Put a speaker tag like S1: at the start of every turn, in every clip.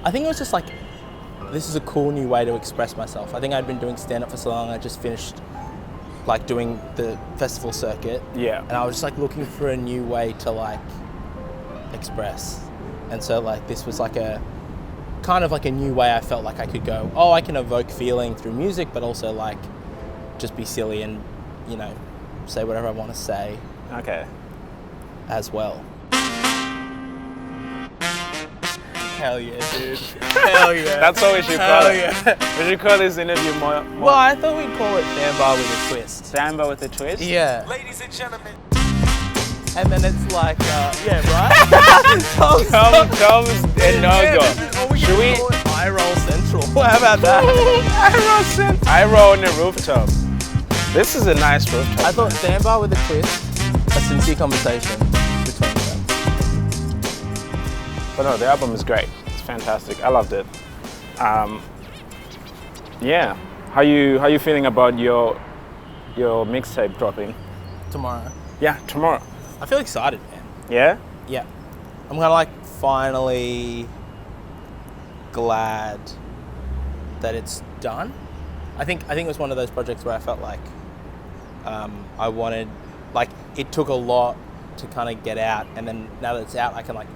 S1: I think it was just like, this is a cool new way to express myself. I think I'd been doing stand-up for so long. I just finished like doing the festival circuit.
S2: Yeah.
S1: And I was just like looking for a new way to like express. And so like this was like a kind of like a new way I felt like I could go, oh, I can evoke feeling through music, but also like just be silly and, you know, say whatever I want to say.
S2: Okay.
S1: As well. Hell yeah, dude. Hell yeah.
S2: That's what we should call
S1: Hell
S2: it.
S1: Yeah.
S2: We should call this interview more.
S1: Well, I thought we'd call it Thambar with a twist.
S2: Thambar with a twist?
S1: Yeah.
S3: Ladies and gentlemen.
S1: And then it's like, yeah, right?
S2: Comes and no go. Should we?
S1: Call it Eye Roll Central. How about that?
S2: Eye roll central. Eye roll on the rooftop. This is a nice rooftop.
S1: I thought Thambar with a twist, a sincere conversation between them.
S2: But no, the album is great. It's fantastic. I loved it. Yeah. How you feeling about your mixtape dropping?
S1: Tomorrow.
S2: Yeah, tomorrow.
S1: I feel excited, man.
S2: Yeah?
S1: Yeah. I'm kind of like finally glad that it's done. I think it was one of those projects where I felt like I wanted, like it took a lot to kind of get out, and then now that it's out, I can like,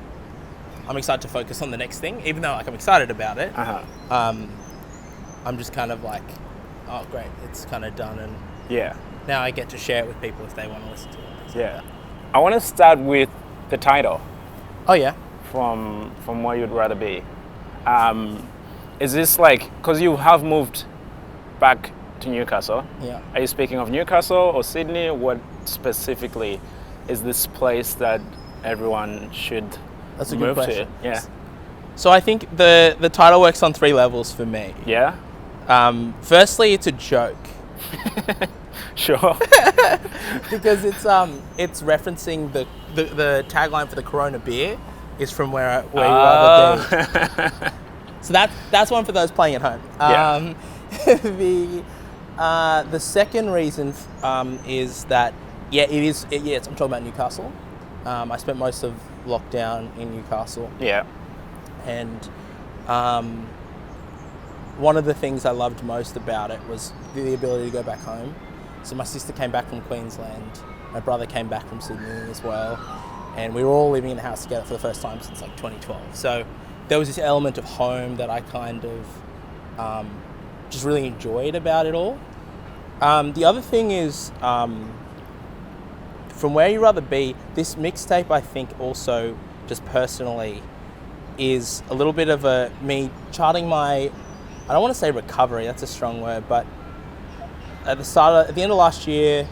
S1: I'm excited to focus on the next thing, even though like I'm excited about it. I'm just kind of like, oh great, it's kind of done, and
S2: Yeah.
S1: now I get to share it with people if they want to listen to it.
S2: Yeah. I want to start with the title.
S1: Oh yeah.
S2: From Where You'd Rather Be. Is this like, because you have moved back to Newcastle?
S1: Yeah.
S2: Are you speaking of Newcastle or Sydney? What specifically is this place that everyone should
S1: That's a good
S2: move
S1: question.
S2: to? Yeah.
S1: So I think the title works on 3 levels for me.
S2: Yeah?
S1: Firstly, it's a joke.
S2: Sure.
S1: Because it's referencing the tagline for the Corona beer is from where you rather be. So that's one for those playing at home.
S2: Yeah.
S1: The second reason is that I'm talking about Newcastle. I spent most of lockdown in Newcastle.
S2: Yeah.
S1: And one of the things I loved most about it was the ability to go back home. So my sister came back from Queensland, my brother came back from Sydney as well, and we were all living in the house together for the first time since like 2012. So there was this element of home that I kind of just really enjoyed about it all. The other thing is, from Where You'd Rather Be, this mixtape I think also just personally is a little bit of me charting my, I don't want to say recovery, that's a strong word, but at the end of last year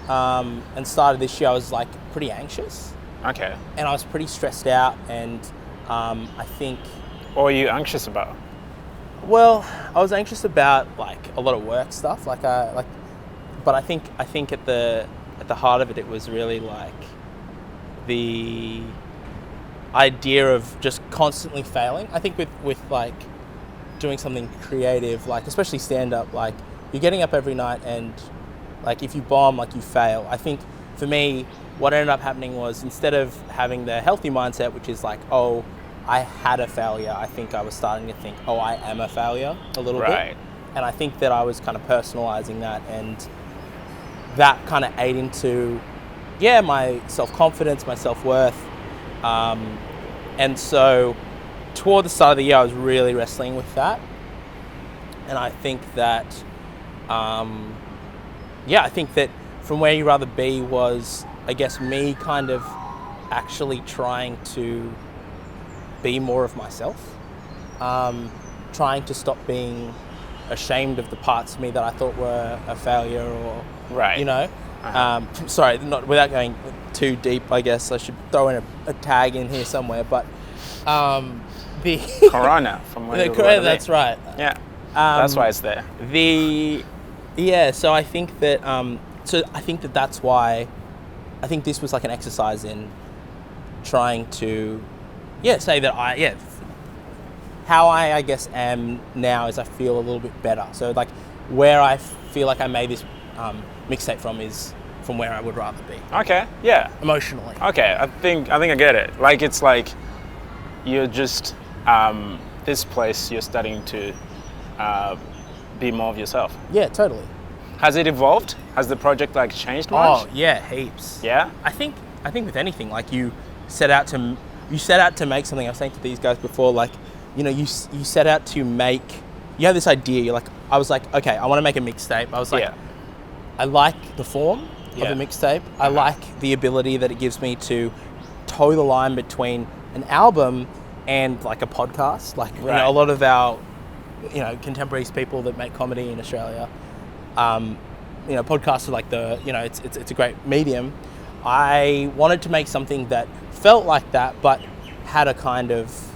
S1: and start of this year, I was like pretty anxious.
S2: Okay.
S1: And I was pretty stressed out, and I think...
S2: What were you anxious about?
S1: Well, I was anxious about like a lot of work stuff, but I think at the heart of it, it was really like the idea of just constantly failing. I think with like doing something creative, like especially stand-up, like you're getting up every night and like if you bomb, like you fail. I think for me, what ended up happening was instead of having the healthy mindset, which is like, oh, I had a failure, I think I was starting to think, oh, I am a failure a little bit. And I think that I was kind of personalizing that, and that kind of ate into, my self-confidence, my self-worth. And so toward the start of the year, I was really wrestling with that. And I think that, I think that From Where You'd Rather Be was, I guess, me kind of actually trying to be more of myself, trying to stop being ashamed of the parts of me that I thought were a failure or, you know. Sorry, not without going too deep, I guess I should throw in a tag in here somewhere, but the
S2: Corona, From Where You'd Rather Be.
S1: That's right.
S2: Yeah, that's why it's there.
S1: So I think that that's why I think this was like an exercise in trying to say that how I guess am now is I feel a little bit better. So like where I feel like I made this mixtape from is from where I would rather be.
S2: Okay, yeah.
S1: Emotionally.
S2: Okay, I think I get it. Like it's like you're just this place you're starting to be more of yourself.
S1: Yeah, totally.
S2: Has it evolved? Has the project like changed much?
S1: Oh yeah, heaps.
S2: Yeah.
S1: I think with anything, like you set out to make something. I was saying to these guys before, like, you know, you set out to make. You have this idea. You're like, I was like, okay, I want to make a mixtape. I was like, I like the form of a mixtape. I like the ability that it gives me to toe the line between an album and like a podcast. Like, you know, a lot of our, you know, contemporary people that make comedy in Australia, you know, podcasts are like it's a great medium. I wanted to make something that felt like that, but had a kind of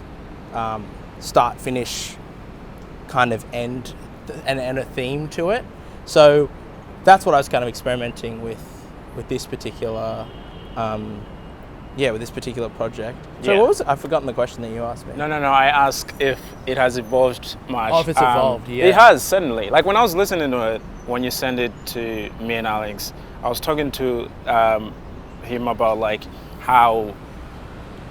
S1: start finish kind of end and a theme to it. So that's what I was kind of experimenting with this particular with this particular project. So what was it? I've forgotten the question that you asked me.
S2: No. I asked if it has evolved much.
S1: Oh, if it's evolved, yeah.
S2: It has, certainly. Like when I was listening to it, when you sent it to me and Alex, I was talking to him about like how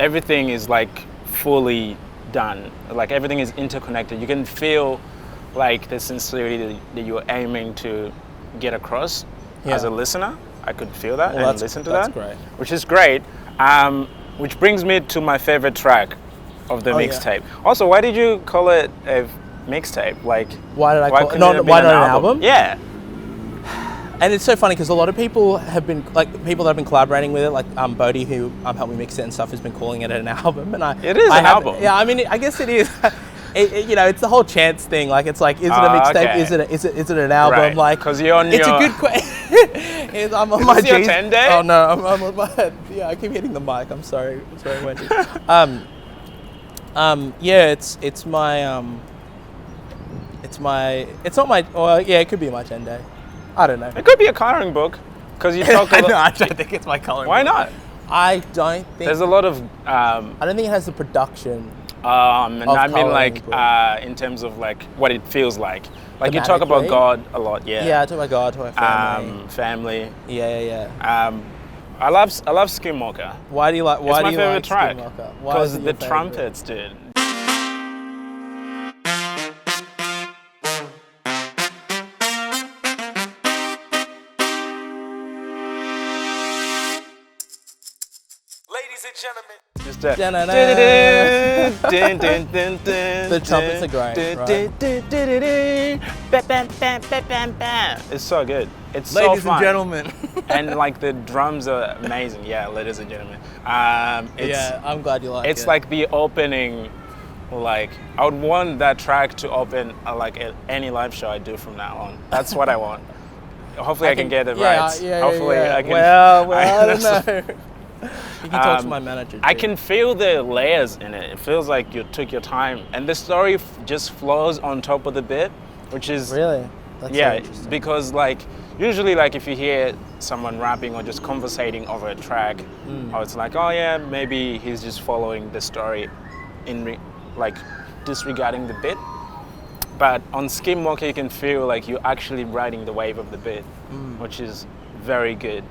S2: everything is like fully done. Like everything is interconnected. You can feel like the sincerity that you're aiming to get across as a listener. I could feel that and listen to that. That's great. Which is great. Which brings me to my favorite track of the mixtape. Yeah. Also, why did you call it a mixtape? Like, why not an album? Yeah.
S1: And it's so funny because a lot of people have been people that have been collaborating with it, like Bodhi, who helped me mix it and stuff, has been calling it an album. And
S2: it is an album.
S1: Yeah, I mean, I guess it is. You know, it's the whole chance thing. Like, it's like, is it a mixtape? Okay. Is it an album? Right. Like,
S2: because you're on
S1: it's a good question. I'm on my
S2: 10 day?
S1: Oh no, I'm on my. Yeah, I keep hitting the mic. I'm sorry, Wendy. Yeah, it's not my. Well, yeah, it could be my 10 day. I don't know.
S2: It could be a coloring book, because you talk a lot.
S1: No, I don't think it's my coloring book.
S2: Why not?
S1: I don't think.
S2: There's a lot of.
S1: I don't think it has the production.
S2: And I mean, like, in terms of like what it feels like. Like you talk about God a lot, yeah.
S1: Yeah, I talk about God, to my family.
S2: Family.
S1: Yeah.
S2: I love Skinwalker.
S1: Why do you like? Why
S2: it's
S1: do
S2: my
S1: you
S2: favorite
S1: like
S2: track? Because the trumpets, dude.
S3: Ladies and gentlemen.
S2: Just that.
S1: The trumpets are great. Right?
S2: It's so good. It's
S1: ladies
S2: so fun.
S1: And gentlemen.
S2: And like the drums are amazing. Yeah, ladies and gentlemen.
S1: Yeah, I'm glad you like it.
S2: It's like the opening. Like I would want that track to open any live show I do from now on. That's what I want. Hopefully I can get it right. Hopefully I can.
S1: Well, I don't know. You can talk to my manager.
S2: I can feel the layers in it. It feels like you took your time, and the story just flows on top of the bit, which is
S1: really that's so interesting.
S2: Because like usually like if you hear someone rapping or just conversating over a track, or it's like, oh yeah, maybe he's just following the story, like disregarding the bit. But on Skinwalker, you can feel like you're actually riding the wave of the bit, which is very good.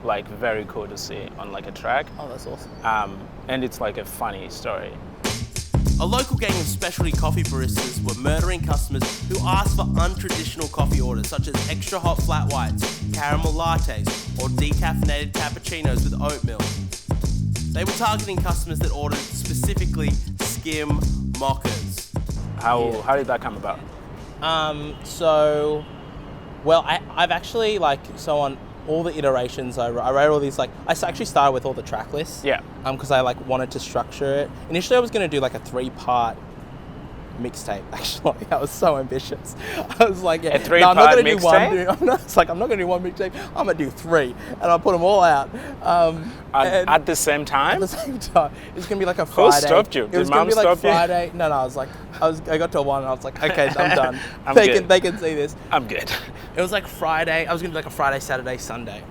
S2: Like very cool to see on like a track.
S1: Oh, that's awesome.
S2: And it's like a funny story.
S3: A local gang of specialty coffee baristas were murdering customers who asked for untraditional coffee orders such as extra hot flat whites, caramel lattes, or decaffeinated cappuccinos with oat milk. They were targeting customers that ordered specifically skim mochas.
S2: How did that come about?
S1: I've actually on all the iterations I wrote all these, like, I actually started with all the track lists.
S2: Yeah.
S1: Because I wanted to structure it. Initially I was going to do like a 3-part mixtape, actually. I was so ambitious. I was like,
S2: a 3-part mixtape?
S1: I'm not going to do one mixtape, I'm going to do 3. And I'll put them all out.
S2: At the same time?
S1: At the same time. It was going to be like a Friday.
S2: Who stopped you?
S1: Did Mom stop you? Friday. No, I got to 1 and I was like, okay, I'm done. They can see this.
S2: I'm good.
S1: It was like Friday. I was going to do like a Friday, Saturday, Sunday. It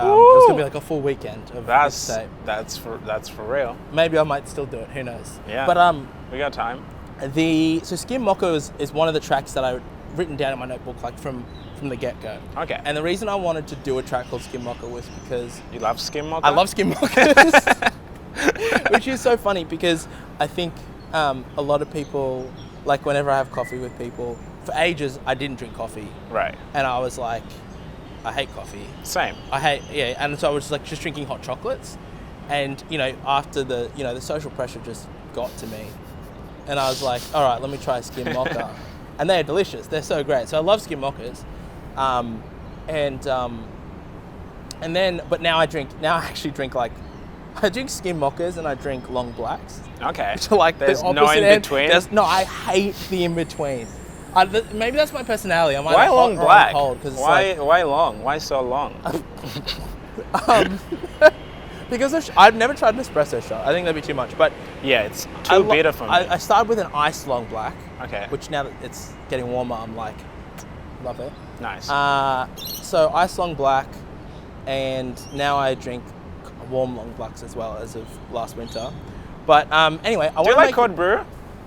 S1: was going to be like a full weekend of mixtape.
S2: That's for real.
S1: Maybe I might still do it. Who knows?
S2: Yeah.
S1: But
S2: we got time.
S1: So Skim Mocha is one of the tracks that I've written down in my notebook, like from the get-go.
S2: Okay.
S1: And the reason I wanted to do a track called Skim Mocha was because
S2: you love Skim Mocha?
S1: I love Skim Mochas. Which is so funny because I think a lot of people, like whenever I have coffee with people, for ages I didn't drink coffee.
S2: Right.
S1: And I was like, I hate coffee.
S2: Same.
S1: And so I was like just drinking hot chocolates. And, after the social pressure just got to me. And I was like, all right, let me try skim mocha. And they're delicious. They're so great. So I love skim mochas. But now I actually drink I drink skim mochas and I drink long blacks.
S2: Okay.
S1: So like
S2: there's
S1: the
S2: no in
S1: end.
S2: between.
S1: No, I hate the in between. Maybe that's my personality. I'm
S2: why
S1: either
S2: long
S1: hot or
S2: black?
S1: cold, 'cause it's
S2: why long? Why so long?
S1: Because I've never tried an espresso shot. I think that'd be too much. But
S2: Yeah, it's too bitter for me.
S1: I started with an iced long black.
S2: Okay.
S1: Which now that it's getting warmer, I'm like, love it.
S2: Nice.
S1: So iced long black, and now I drink warm long blacks as well as of last winter. But anyway,
S2: Do you like cold brew?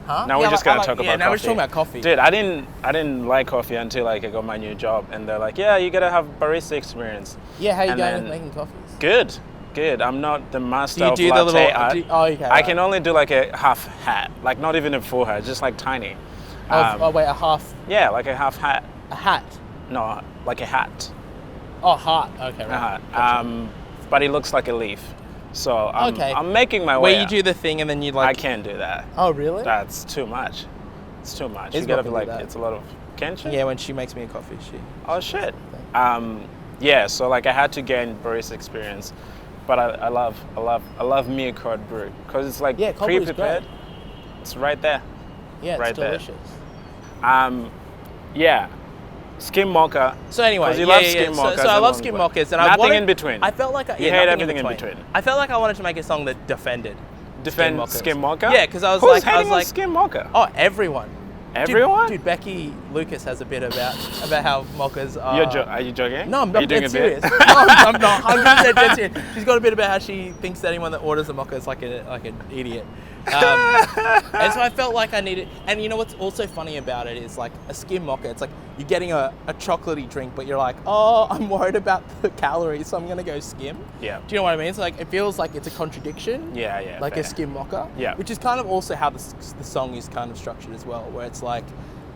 S1: Huh?
S2: Now we're just gonna talk about coffee.
S1: Now we're just talking about coffee.
S2: Dude, I didn't like coffee until I got my new job, and they're like, yeah, you gotta have barista experience.
S1: Yeah, how you
S2: And
S1: going
S2: then-
S1: with making coffees?
S2: Good. I'm not the master
S1: Do
S2: of
S1: you do the
S2: latte
S1: little?
S2: art.
S1: Okay.
S2: I
S1: right.
S2: can only do like a half hat, like not even a full hat, just like tiny.
S1: Wait, a half,
S2: Yeah, like a half hat.
S1: a hat.
S2: No, like a hat.
S1: Oh, heart. Okay,
S2: A
S1: right.
S2: hat.
S1: Gotcha.
S2: But it looks like a leaf. So
S1: Okay.
S2: I'm making my way.
S1: Where you
S2: out.
S1: do the thing and then you
S2: I
S1: like.
S2: can't do that.
S1: Oh, really?
S2: That's too much. It's too much. You
S1: Isabel
S2: gotta
S1: can
S2: be
S1: do
S2: like,
S1: that.
S2: it's a lot of. Can't you?
S1: Yeah, when she makes me a coffee, she.
S2: Oh shit. Yeah. So like I had to gain barista experience, but I love me a cold brew because it's like
S1: Yeah, cold brew is
S2: pre-prepared.
S1: great.
S2: It's right there.
S1: Yeah, it's
S2: Right there.
S1: delicious.
S2: Yeah. Skim mocha.
S1: So anyway,
S2: 'Cause you love skim
S1: So,
S2: mochas
S1: I
S2: and
S1: love
S2: long
S1: skim
S2: black.
S1: mochas, and
S2: Nothing in between.
S1: I felt like
S2: You hate everything in between.
S1: I felt like I wanted to make a song that defended
S2: Defend skim mocha.
S1: Yeah, because I was
S2: Who's
S1: like,
S2: hating on skim mocha?
S1: oh, everyone.
S2: Everyone?
S1: Dude, Becky Lucas has a bit about how mochas are.
S2: Are you joking?
S1: No, I'm
S2: Are you doing
S1: dead
S2: a bit?
S1: serious. No, I'm not. 100% dead serious. She's got a bit about how she thinks that anyone that orders a mocha is like an idiot. And so I felt like I needed. And you know what's also funny about it is like a skim mocha. It's like you're getting a chocolatey drink, but you're like, oh, I'm worried about the calories, so I'm gonna go skim.
S2: Yeah.
S1: Do you know what I mean? So like it feels like it's a contradiction.
S2: Yeah.
S1: Like
S2: fair.
S1: a skim mocha.
S2: Yeah.
S1: Which is kind of also how the song is kind of structured as well, where it's like,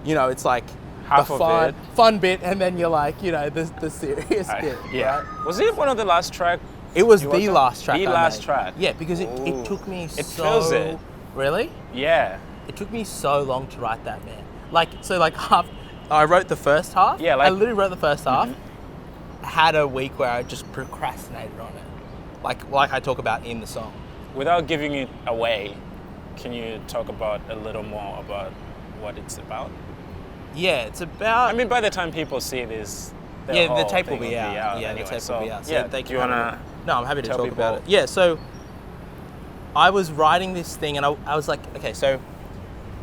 S1: it's like
S2: Half
S1: the
S2: of
S1: fun bit, and then you're like, the serious bit.
S2: Yeah.
S1: Right?
S2: Was it one of the last track?
S1: It was
S2: You
S1: the
S2: worked on?
S1: last track.
S2: The
S1: I
S2: last
S1: made.
S2: track.
S1: Yeah, because
S2: Ooh.
S1: it took me
S2: It
S1: so.
S2: feels it.
S1: Really?
S2: Yeah.
S1: It took me so long to write that, man. I wrote the first half.
S2: Yeah,
S1: I literally wrote the first half. I had a week where I just procrastinated on it, like I talk about in the song.
S2: Without giving it away, can you talk about a little more about what it's about?
S1: Yeah, it's about.
S2: I mean, by the time people see this,
S1: the tape will be out. Yeah,
S2: anyway,
S1: the tape
S2: so,
S1: will be out. So
S2: yeah,
S1: they
S2: do
S1: can
S2: you
S1: have
S2: wanna?
S1: No, I'm happy to
S2: tell
S1: talk about it.
S2: people?
S1: Yeah, so I was writing this thing, and I was like, okay, so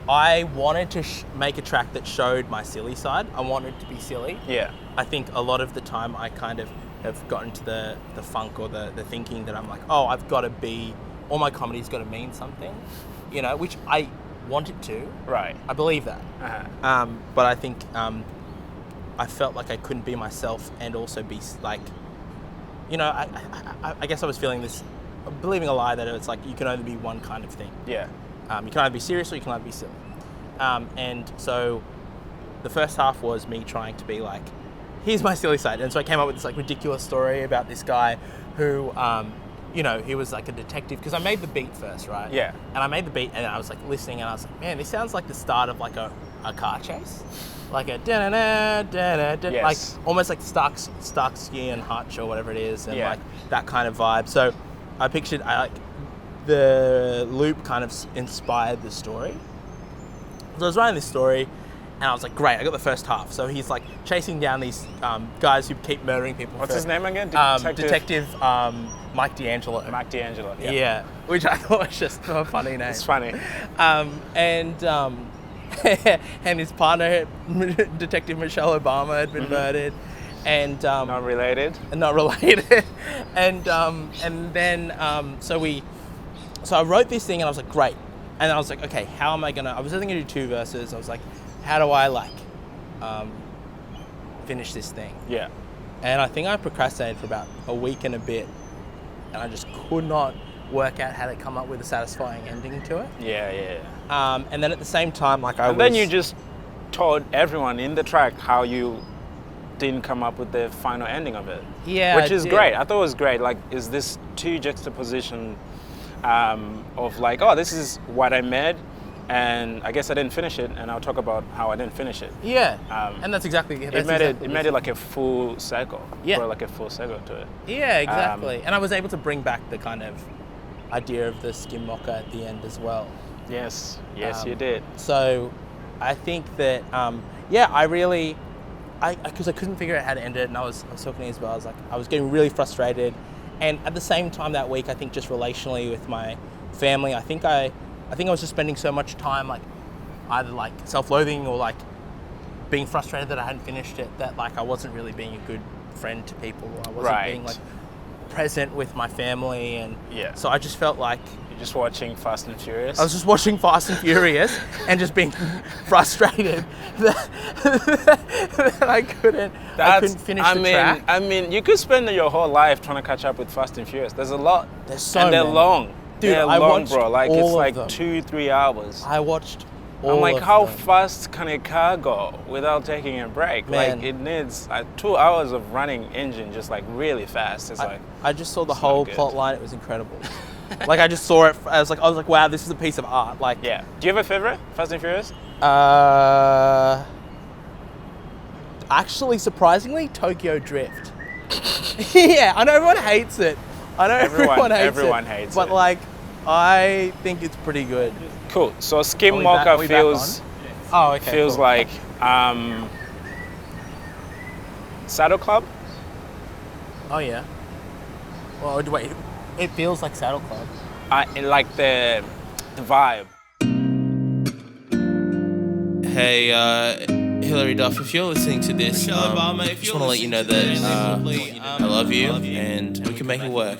S1: I wanted to make a track that showed my silly side. I wanted to be silly.
S2: Yeah.
S1: I think a lot of the time I kind of have gotten to the funk or the thinking that I'm like, oh, I've got to be, all my comedy's got to mean something, which I want it to.
S2: Right.
S1: I believe that.
S2: Uh-huh.
S1: But I think I felt like I couldn't be myself and also be like, I guess I was feeling this, believing a lie that it's like you can only be one kind of thing.
S2: Yeah.
S1: You can either be serious or you can either be silly. And so the first half was me trying to be like, here's my silly side. And so I came up with this like ridiculous story about this guy who, he was like a detective, because I made the beat first, right?
S2: Yeah.
S1: And I made the beat and I was like listening and I was like, man, this sounds like the start of like a car chase. Like a da-na-na, da-na-na,
S2: Yes.
S1: like almost like Starsky and Hutch or whatever it is, and
S2: Yeah.
S1: like that kind of vibe. So I pictured the loop kind of inspired the story. So I was writing this story and I was like, great, I got the first half. So he's like chasing down these guys who keep murdering people.
S2: What's his name again?
S1: Detective Mike D'Angelo.
S2: Mike D'Angelo. Yeah.
S1: Yeah, which I thought was just a funny name.
S2: It's funny.
S1: And his partner, Detective Michelle Obama, had been murdered, and
S2: Not related.
S1: not related. So I wrote this thing and I was like, great. And I was like, okay, how am I gonna? I was only gonna do 2 verses. I was like, how do I finish this thing?
S2: Yeah.
S1: And I think I procrastinated for about a week and a bit, and I just could not work out how to come up with a satisfying ending to it.
S2: Yeah.
S1: And then at the same time, like
S2: Then you just told everyone in the track how you didn't come up with the final ending of it.
S1: Yeah,
S2: which is great. I thought it was great. Like, is this two juxtaposition of like, oh, this is what I made, and I guess I didn't finish it, and I'll talk about how I didn't finish it.
S1: Yeah, and that's exactly
S2: it made it like a full circle.
S1: Yeah,
S2: brought like a full circle to it.
S1: Yeah, exactly. And I was able to bring back the kind of idea of the skim mocha at the end as well.
S2: Yes, you did.
S1: So I think that because I couldn't figure out how to end it, and I was talking to Isabel, I was getting really frustrated, and at the same time that week, I think just relationally with my family, I think I was just spending so much time like either like self-loathing or like being frustrated that I hadn't finished it, that like I wasn't really being a good friend to people, or I wasn't being like present with my family, and so I just felt like
S2: just watching Fast and Furious.
S1: I was just watching Fast and Furious and just being frustrated that I couldn't finish the track.
S2: I mean, you could spend your whole life trying to catch up with Fast and Furious. There's a lot.
S1: There's so
S2: and they're
S1: many.
S2: long.
S1: Dude,
S2: they're
S1: I
S2: long,
S1: watched
S2: bro. Like,
S1: all
S2: it's like
S1: of them.
S2: 2-3 hours.
S1: I watched all
S2: I'm like,
S1: of
S2: how
S1: them.
S2: fast can a car go without taking a break?
S1: Man.
S2: Like, it needs 2 hours of running engine just like really fast. It's
S1: I just saw the
S2: it's
S1: whole
S2: not good.
S1: plot line. It was incredible. Like, I just saw it. I was like, wow, this is a piece of art. Like,
S2: yeah. Do you have a favorite Fast and Furious?
S1: Actually, surprisingly, Tokyo Drift. Yeah, I know everyone hates it. Everyone hates it. But like, I think it's pretty good.
S2: Cool. So skim mocha feels like Saddle Club.
S1: Oh yeah. Well, wait. It feels like Saddle Club.
S2: Like the vibe.
S3: Hey, Hilary Duff, if you're listening to this, just want to let you know that I love you and we can make it work.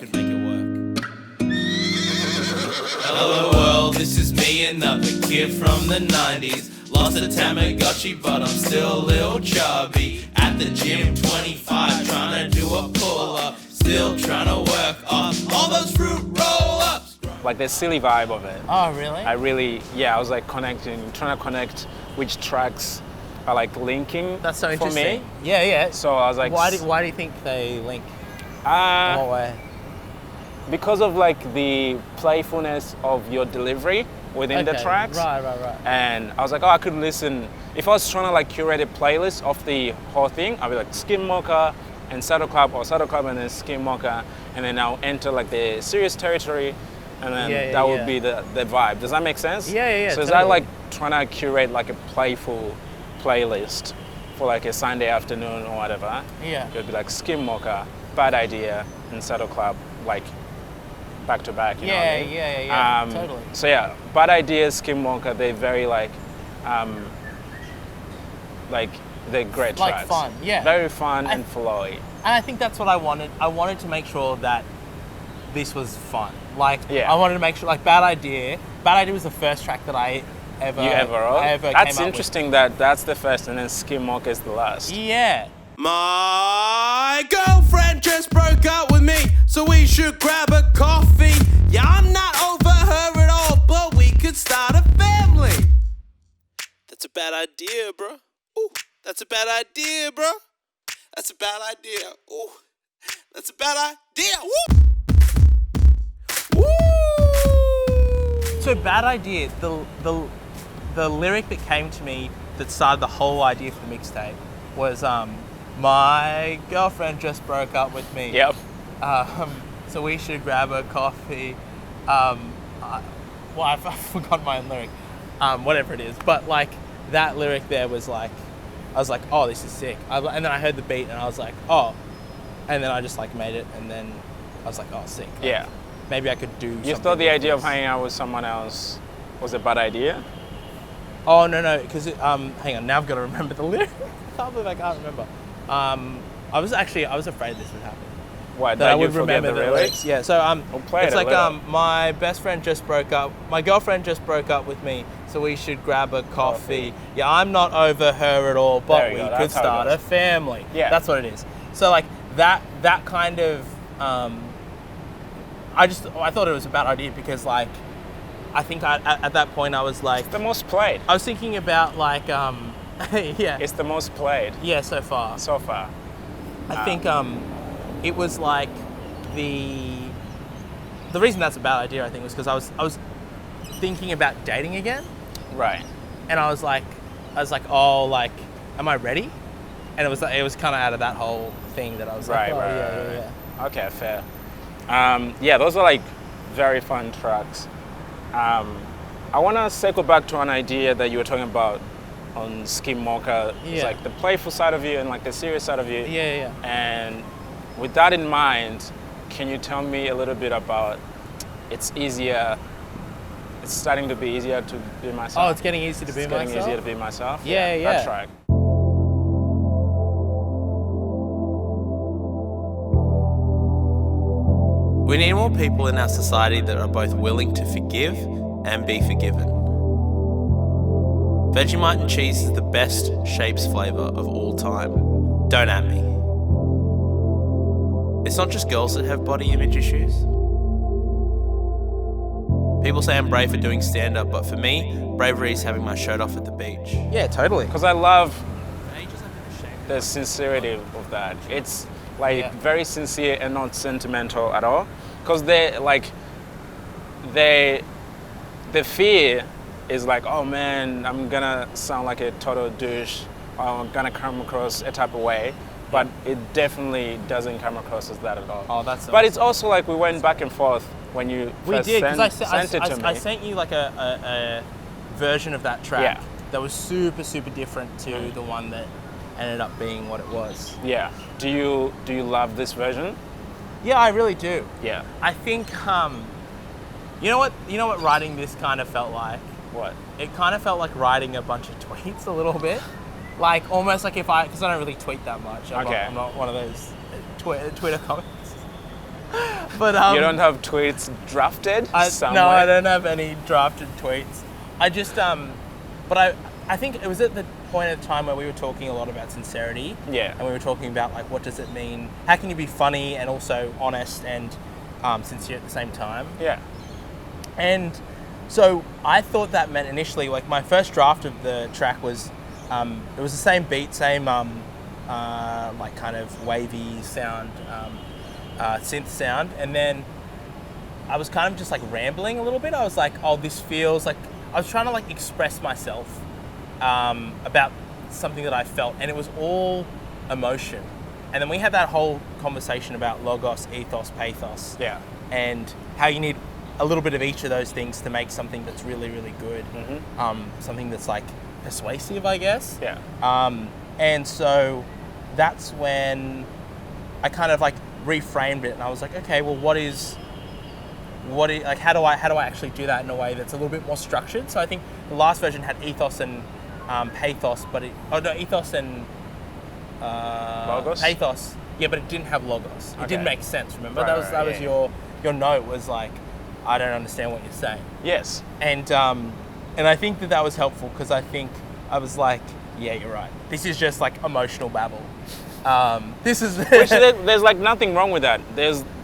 S3: Hello world, this is me, another kid from the 90s. Lost a Tamagotchi, but I'm still a little chubby. At the gym, 25, trying to do a pull-up. Still trying to work off all those fruit roll-ups.
S2: Like the silly vibe of it.
S1: Oh, really?
S2: I was like trying to connect which tracks are like linking.
S1: That's so interesting.
S2: For me.
S1: Yeah.
S2: So I was like,
S1: why do you think they link? In what way?
S2: Because of like the playfulness of your delivery within the tracks.
S1: Right.
S2: And I was like, oh, I could listen. If I was trying to like curate a playlist of the whole thing, I'd be like Skim Mocha and Saddle Club, or Saddle Club and then Skim Mocha, and then I'll enter like the serious territory, and then that would be the vibe. Does that make sense?
S1: Yeah.
S2: So
S1: totally.
S2: is that like trying to curate like a playful playlist for like a Sunday afternoon or whatever?
S1: Yeah.
S2: It would be like Skim Mocha, Bad Idea, and Saddle Club, like back to back. You know what I mean?
S1: Yeah. Totally.
S2: So yeah, Bad Idea, Skim Mocha, they're very like they're great
S1: like
S2: tracks.
S1: fun, yeah.
S2: Very fun and flowy.
S1: And I think that's what I wanted. I wanted to make sure that this was fun. Like, I wanted to make sure, like, Bad Idea was the first track that I ever
S2: wrote?
S1: came
S2: That's
S1: up
S2: interesting that that's the first and then Skim Mocha is the last.
S1: Yeah.
S3: My girlfriend just broke up with me, so we should grab a coffee. Yeah, I'm not over her at all, but we could start a family. That's a bad idea, bro. Ooh, that's a bad idea, bro. That's a bad idea. Ooh, that's a bad idea. Woo! Woo!
S1: So Bad Idea, the lyric that came to me that started the whole idea for the mixtape was my girlfriend just broke up with me.
S2: Yep.
S1: So we should grab a coffee. I've forgotten my own lyric. Whatever it is, but like that lyric there was like, I was like, oh, this is sick. And then I heard the beat and I was like, oh, and then I just like made it, and then I was like, oh, sick. Like,
S2: yeah.
S1: Maybe I could do.
S2: You thought the idea of hanging out with someone else was a bad idea?
S1: Oh no, because hang on, now I've got to remember the lyric. I can't believe I can't remember. I was afraid this would happen.
S2: What?
S1: That I
S2: you
S1: would
S2: forget
S1: remember the lyrics. Yeah, so
S2: We'll play
S1: it's
S2: it a
S1: like
S2: little.
S1: my girlfriend just broke up with me, so we should grab a coffee. Yeah, I'm not over her at all, but we could start a family.
S2: Yeah,
S1: that's what it is. So like that kind of I thought it was a bad idea because like, I think at that point I was like,
S2: It's the most played.
S1: I was thinking about like, yeah.
S2: It's the most played
S1: Yeah, so far.
S2: so far.
S1: I think it was like the reason that's a bad idea, I think, was because I was thinking about dating again,
S2: Right.
S1: and I was like, oh, like, am I ready? And it was kind of out of that whole thing that I was like, oh, yeah.
S2: Okay, fair. Yeah, those are like very fun tracks. I want to circle back to an idea that you were talking about on Skim Mocha. It's
S1: Yeah.
S2: like the playful side of you and like the serious side of you.
S1: Yeah.
S2: And with that in mind, can you tell me a little bit about it's starting to be easier to be myself?
S1: Oh, it's getting easier to be myself?
S2: It's getting easier to be myself?
S1: Yeah.
S2: That track.
S3: We need more people in our society that are both willing to forgive and be forgiven. Vegemite and cheese is the best shapes flavour of all time. Don't at me. It's not just girls that have body image issues. People say I'm brave for doing stand-up, but for me, bravery is having my shirt off at the beach.
S1: Yeah, totally.
S2: Because I love the sincerity of that. It's like very sincere and not sentimental at all. Because the fear is like, oh man, I'm gonna sound like a total douche, or I'm gonna come across a type of way. But it definitely doesn't come across as that at all.
S1: Oh, that's
S2: But it's also like we went back and forth when you first
S1: We did, because
S2: sent it to me.
S1: I sent you like a version of that track that was super, super different to the one that ended up being what it was.
S2: Yeah. Do you love this version?
S1: Yeah, I really do.
S2: Yeah.
S1: I think, you know what writing this kind of felt like?
S2: What?
S1: It kind of felt like writing a bunch of tweets a little bit. Like, almost like because I don't really tweet that much. I'm not one of those Twitter comments. But
S2: you don't have tweets drafted somewhere?
S1: No, I don't have any drafted tweets. I just, but I think it was at the point of time where we were talking a lot about sincerity.
S2: Yeah.
S1: And we were talking about, like, what does it mean? How can you be funny and also honest and sincere at the same time?
S2: Yeah.
S1: And so I thought that meant initially, like, my first draft of the track was, it was the same beat, same, like, kind of wavy sound, synth sound. And then I was kind of just, like, rambling a little bit. I was like, oh, this feels like... I was trying to, like, express myself about something that I felt, and it was all emotion. And then we had that whole conversation about logos, ethos, pathos.
S2: Yeah.
S1: And how you need a little bit of each of those things to make something that's really, really good.
S2: Mm-hmm.
S1: Something that's, like, persuasive, I guess.
S2: Yeah.
S1: And so that's when I kind of, like, reframed it, and I was like, okay, well, like, how do I actually do that in a way that's a little bit more structured? So I think the last version had ethos and pathos, but ethos and
S2: logos?
S1: Pathos. Yeah, but it didn't have logos. It didn't make sense. Remember,
S2: Right,
S1: that was your note was like, I don't understand what you're saying.
S2: Yes.
S1: And I think that was helpful because I think I was like, yeah, you're right. This is just like emotional babble. This is
S2: Which there's like nothing wrong with that.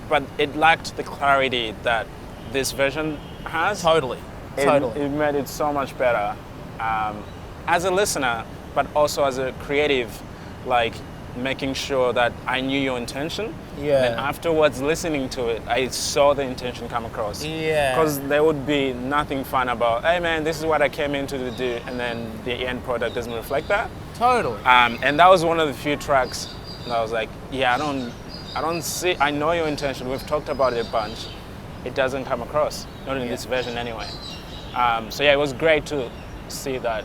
S2: But it lacked the clarity that this version has.
S1: Totally.
S2: It made it so much better as a listener, but also as a creative, like making sure that I knew your intention.
S1: Yeah.
S2: And afterwards, listening to it, I saw the intention come across.
S1: Yeah.
S2: Because there would be nothing fun about, hey man, this is what I came into to do, and then the end product doesn't reflect that.
S1: Totally.
S2: And that was one of the few tracks that I was like, yeah, I don't see, I know your intention, we've talked about it a bunch. It doesn't come across, not in this version anyway. So yeah, it was great to see that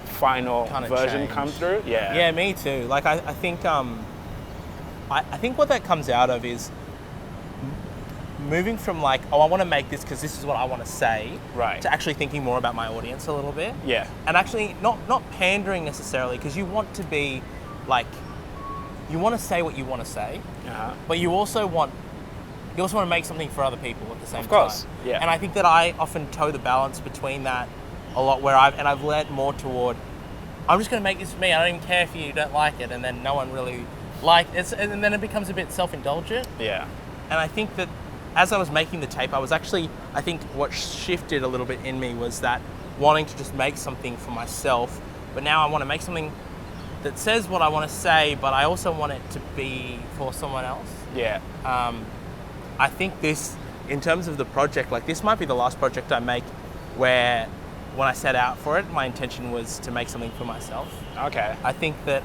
S2: final
S1: kind of
S2: version
S1: change.
S2: come through. Yeah.
S1: Yeah, me too. Like I think I think what that comes out of is moving from like, oh, I want to make this because this is what I want to say,
S2: Right.
S1: to actually thinking more about my audience a little bit.
S2: Yeah.
S1: And actually not pandering necessarily, because you want to be like, you want to say what you want to say, but you also want to make something for other people at the same time.
S2: Of course, yeah.
S1: And I think that I often toe the balance between that a lot, where I've led more toward, I'm just going to make this for me. I don't even care if you don't like it, and then no one really and then it becomes a bit self-indulgent.
S2: Yeah.
S1: And I think that as I was making the tape, I think what shifted a little bit in me was that wanting to just make something for myself, but now I want to make something that says what I want to say, but I also want it to be for someone else.
S2: Yeah.
S1: I think this, in terms of the project, like this might be the last project I make where when I set out for it, my intention was to make something for myself.
S2: Okay.
S1: I think that,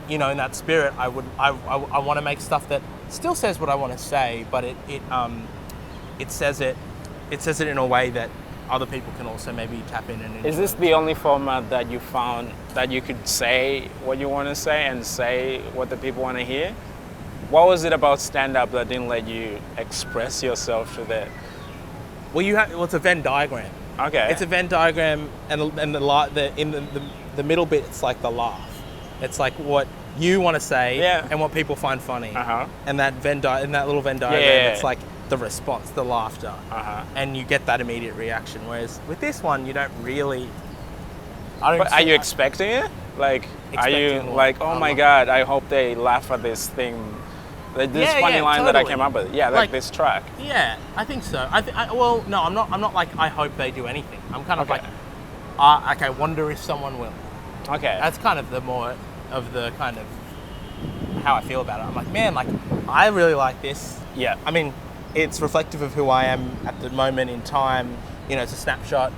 S1: in that spirit, I want to make stuff that still says what I want to say, but it says it in a way that other people can also maybe tap in and enjoy.
S2: Is this the only format that you found that you could say what you want to say and say what the people want to hear? What was it about stand-up that didn't let you express yourself to that?
S1: Well, it's a Venn diagram.
S2: Okay.
S1: It's a Venn diagram, and the middle bit, it's like the laugh. It's like what you want to say and what people find funny. And that in that little Venn diagram, it's like the response, the laughter, and you get that immediate reaction. Whereas with this one, you don't really.
S2: But are you expecting it? Like, are you like, oh my god, I hope they laugh at this thing, like this funny line that I came up with? Yeah, like this track.
S1: Yeah, I think so. Well, no, I'm not like I hope they do anything. I'm kind of like, okay, wonder if someone will.
S2: Okay.
S1: That's kind of the more of the kind of how I feel about it. I'm like, man, like I really like this.
S2: Yeah.
S1: I mean, it's reflective of who I am at the moment in time. It's a snapshot.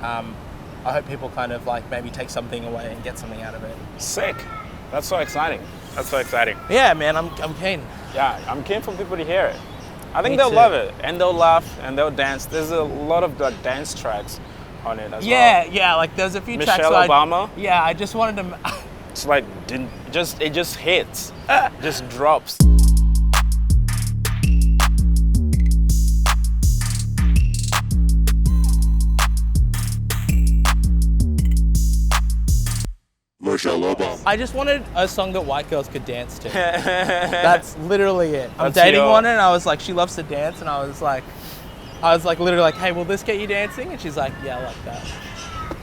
S1: I hope people kind of like maybe take something away and get something out of it.
S2: Sick. That's so exciting.
S1: Yeah, man, I'm keen.
S2: Yeah, I'm keen for people to hear it. I think they'll love it, and they'll laugh, and they'll dance. There's a lot of like dance tracks on it as well.
S1: Yeah, like there's a few tracks.
S2: Michelle Obama.
S1: I just wanted to.
S2: It's like it just hits, just drops.
S1: I just wanted a song that white girls could dance to. That's literally it. I'm dating one, and I was like, she loves to dance, and I was like literally like, hey, will this get you dancing? And she's like, yeah, I like that.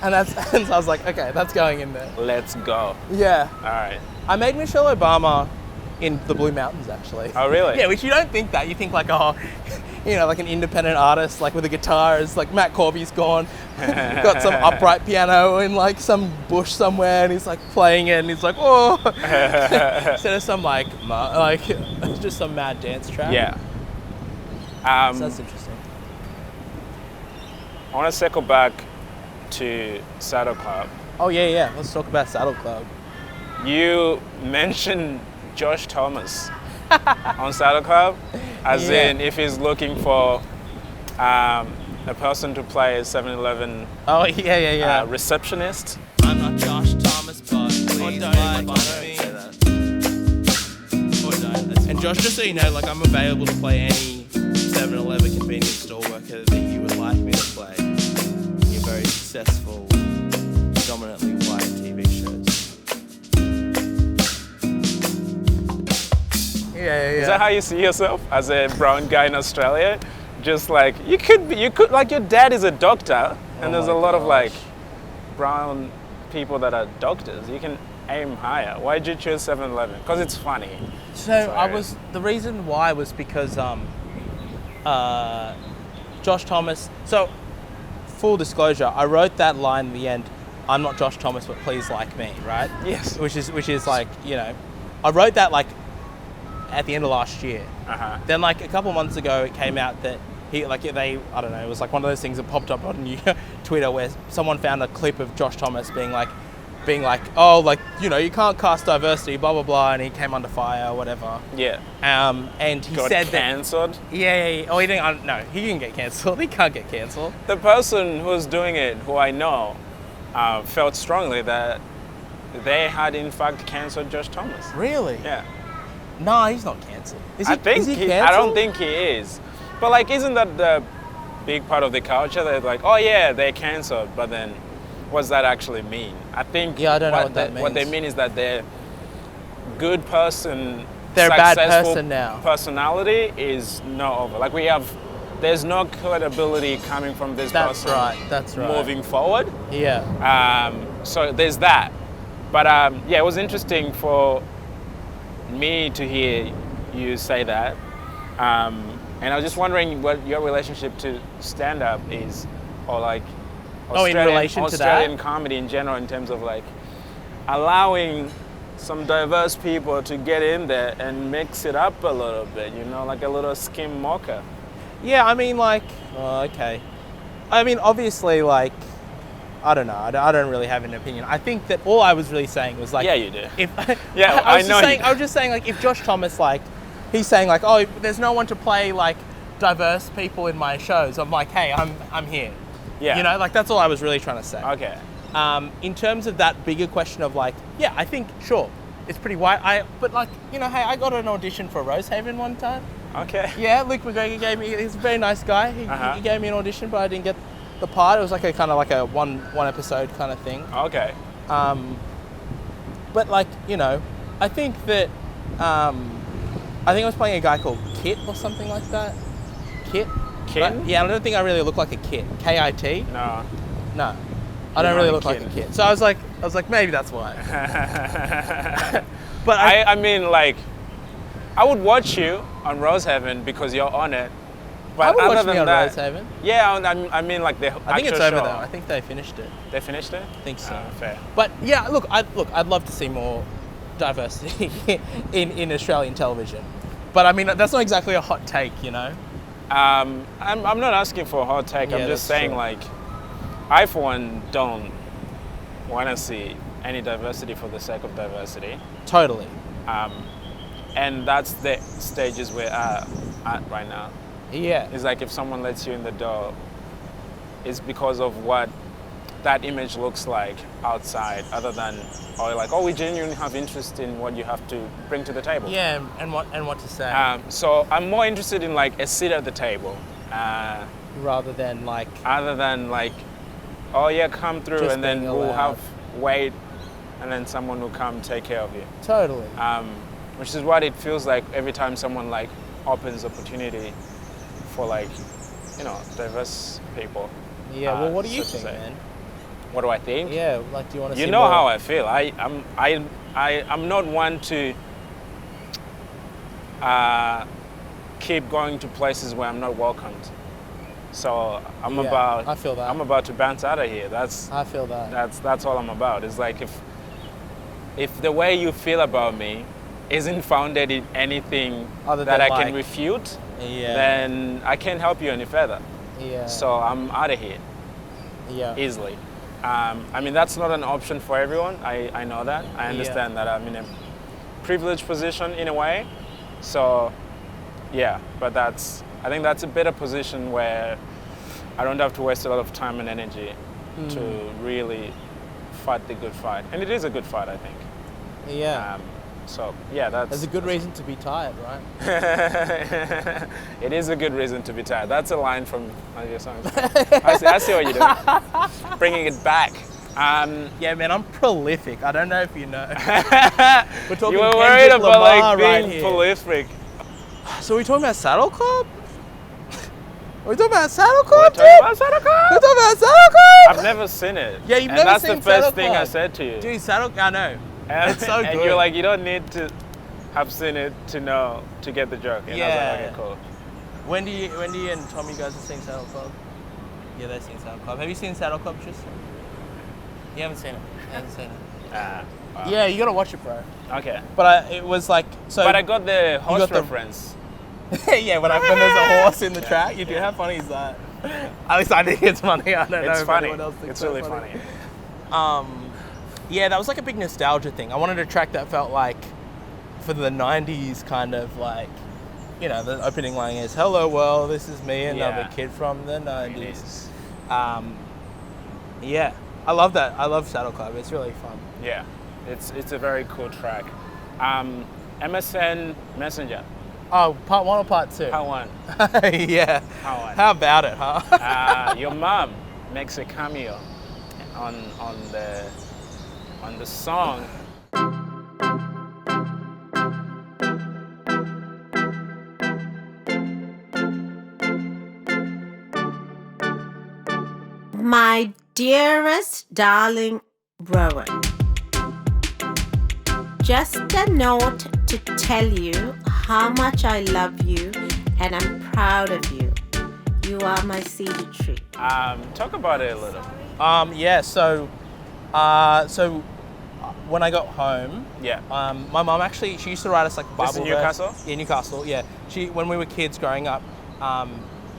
S1: And so I was like, okay, that's going in there.
S2: Let's go.
S1: Yeah.
S2: All right.
S1: I made Michelle Obama in the Blue Mountains, actually.
S2: Oh, really?
S1: Yeah, which you don't think that. You think like, like an independent artist, like with a guitar, is like Matt Corby's gone, got some upright piano in like some bush somewhere, and he's like playing it, and he's like, oh, instead of some like just some mad dance track.
S2: Yeah.
S1: So that's interesting.
S2: I want to circle back to Saddle Club.
S1: Oh yeah. Let's talk about Saddle Club.
S2: You mentioned Josh Thomas on Saddle Club, as in if he's looking for a person to play a 7-Eleven receptionist.
S3: I'm not Josh Thomas, but please like me. And Josh, just so you know, like I'm available to play any 7-Eleven convenience store worker that you would like me to play in your very successful, predominantly white TV shows.
S1: Yeah.
S2: Is that how you see yourself as a brown guy in Australia? Just like you could like your dad is a doctor, and there's a lot of like brown people that are doctors. You can aim higher. Why did you choose 7-Eleven? Because it's funny.
S1: So the reason why was because Josh Thomas. So full disclosure, I wrote that line at the end. I'm not Josh Thomas, but please like me, right?
S2: Yes.
S1: Which is like, I wrote that like at the end of last year. Then like a couple months ago, it came out that I don't know, it was like one of those things that popped up on Twitter where someone found a clip of Josh Thomas being like, oh, like, you can't cast diversity, blah, blah, blah, and he came under fire or whatever.
S2: Yeah.
S1: And he said
S2: cancelled?
S1: That... Yeah. Oh, he didn't... No, he didn't get cancelled. He can't get cancelled.
S2: The person who's doing it, who I know, felt strongly that they had in fact cancelled Josh Thomas.
S1: Really?
S2: Yeah.
S1: No, he's not cancelled. Is he cancelled?
S2: I don't think he is. But like, isn't that the big part of the culture? They're like, oh yeah, they're cancelled, but then what does that actually mean? I think
S1: I don't know what that means.
S2: What they mean is that they're good person,
S1: they're a bad person now.
S2: Personality is not over. Like there's no credibility coming from this person.
S1: That's right.
S2: Moving forward.
S1: Yeah.
S2: So there's that. But it was interesting for me to hear you say that. And I was just wondering what your relationship to stand-up is, or like
S1: in relation to
S2: Australian
S1: that?
S2: comedy in general, in terms of like allowing some diverse people to get in there and mix it up a little bit, you know, like a little skim mocha.
S1: Yeah, I mean, like, okay. I mean, obviously, like, I don't know. I don't really have an opinion. I think that all I was really saying was like,
S2: Yeah, you do.
S1: If
S2: Yeah,
S1: I was
S2: I know
S1: just saying,
S2: you do.
S1: I was just saying, like, if Josh Thomas, like, he's saying like, oh, there's no one to play like diverse people in my shows. I'm like, hey, I'm here.
S2: Yeah.
S1: You know, like that's all I was really trying to say.
S2: Okay.
S1: In terms of that bigger question of like, yeah, I think sure, it's pretty white. But like, you know, hey, I got an audition for Rosehaven one time.
S2: Okay.
S1: Yeah, Luke McGregor gave me. He's a very nice guy. He gave me an audition, but I didn't get the part. It was like a kind of like a one episode kind of thing.
S2: Okay.
S1: But like, you know, I think that I think I was playing a guy called Kit or something like that. Kit.
S2: Kit?
S1: Yeah, I don't think I really look like a Kit. K-I-T.
S2: No.
S1: No, I don't really look like a Kit. So I was like maybe that's why. But
S2: I mean, like, I would watch you on Rosehaven because you're on it. But
S1: I would
S2: other
S1: watch
S2: than
S1: me on
S2: that,
S1: Rosehaven.
S2: Yeah, I mean, like the
S1: I think it's
S2: actual
S1: over
S2: show.
S1: though. I think they finished it.
S2: They finished it?
S1: I think so.
S2: Fair.
S1: But yeah, look, I'd love to see more diversity in Australian television. But I mean, that's not exactly a hot take, you know.
S2: I'm not asking for a hot take.
S1: Yeah,
S2: I'm just
S1: that's
S2: saying,
S1: true.
S2: like, I for one don't want to see any diversity for the sake of diversity.
S1: Totally.
S2: And that's the stages we're at right now.
S1: Yeah.
S2: It's like if someone lets you in the door, it's because of what that image looks like outside, other than, or like, oh, we genuinely have interest in what you have to bring to the table.
S1: Yeah, and what to say.
S2: So I'm more interested in like a seat at the table,
S1: Rather than like,
S2: other than like, oh yeah, come through,
S1: Just
S2: and then
S1: being
S2: we'll
S1: allowed.
S2: have wait, and then someone will come take care of you.
S1: totally.
S2: Which is what it feels like every time someone like opens opportunity for like, you know, diverse people.
S1: Yeah, well, what do you
S2: so to
S1: think,
S2: say.
S1: man?
S2: What do I think?
S1: Yeah, like, do you want to see
S2: You know
S1: more?
S2: how I feel. I'm not one to keep going to places where I'm not welcomed. So I'm
S1: Yeah, I feel that.
S2: I'm about to bounce out of here.
S1: I feel that.
S2: That's all I'm about. It's like if the way you feel about me isn't founded in anything
S1: Other
S2: that
S1: than,
S2: I can
S1: like-
S2: refute,
S1: Yeah.
S2: then I can't help you any further.
S1: Yeah.
S2: So I'm out of here
S1: yeah.
S2: easily. I mean, that's not an option for everyone. I know that. I understand that I'm in a privileged position in a way. So, yeah, but I think that's a better position where I don't have to waste a lot of time and energy to really fight the good fight. And it is a good fight, I think.
S1: Yeah.
S2: So, yeah,
S1: There's a good reason to be tired, right?
S2: It is a good reason to be tired. That's a line from one of your songs. I see what you're doing. Bringing it back.
S1: Yeah, man, I'm prolific. I don't know if you know. We're talking
S2: You were worried
S1: Kendrick
S2: about
S1: Lamar
S2: like being
S1: right here.
S2: prolific.
S1: So are we talking about Saddle Club? Are we talking about Saddle Club,
S2: We're
S1: dude?
S2: talking about Saddle Club?
S1: We're talking about Saddle Club?
S2: I've never seen it.
S1: Yeah, you've
S2: and
S1: never
S2: that's
S1: seen
S2: the first
S1: Saddle
S2: thing I
S1: Club.
S2: said to you.
S1: Dude, I know.
S2: and,
S1: It's so
S2: and
S1: good.
S2: you're like, you don't need to have seen it to get the joke. And I was like, okay, cool.
S1: Wendy and Tom, you guys have seen Saddle Club? Yeah, they've seen Saddle Club. Have you seen Saddle Club, Tristan? You haven't seen it. You haven't seen it.
S2: Wow.
S1: Yeah, you gotta watch it, bro.
S2: Okay.
S1: But it was like so.
S2: But I got the horse
S1: got the-
S2: reference.
S1: Yeah, when there's a horse in the track, you do. How funny is that? At least I think it's funny. I don't know
S2: It's
S1: if
S2: funny.
S1: anyone else thinks
S2: It's
S1: that's
S2: really funny.
S1: Yeah, that was like a big nostalgia thing. I wanted a track that felt like for the 90s kind of like, you know, the opening line is, hello world, this is me, another
S2: Yeah.
S1: kid from the
S2: It
S1: 90s.
S2: is.
S1: Yeah, I love that. I love Saddle Club. It's really fun.
S2: Yeah. It's a very cool track. MSN Messenger.
S1: Oh, part 1 or part 2?
S2: Part 1.
S1: Yeah.
S2: Part 1.
S1: How about it, huh?
S2: Your mom makes a cameo on the song.
S4: My dearest darling Rowan, just a note to tell you how much I love you and I'm proud of you. You are my cedar tree.
S2: Talk about it a little.
S1: Yeah. So when I got home,
S2: Yeah.
S1: my mum actually, she used to write us like Bible
S2: This in
S1: verse.
S2: Newcastle?
S1: Yeah, Newcastle. Yeah. When we were kids growing up,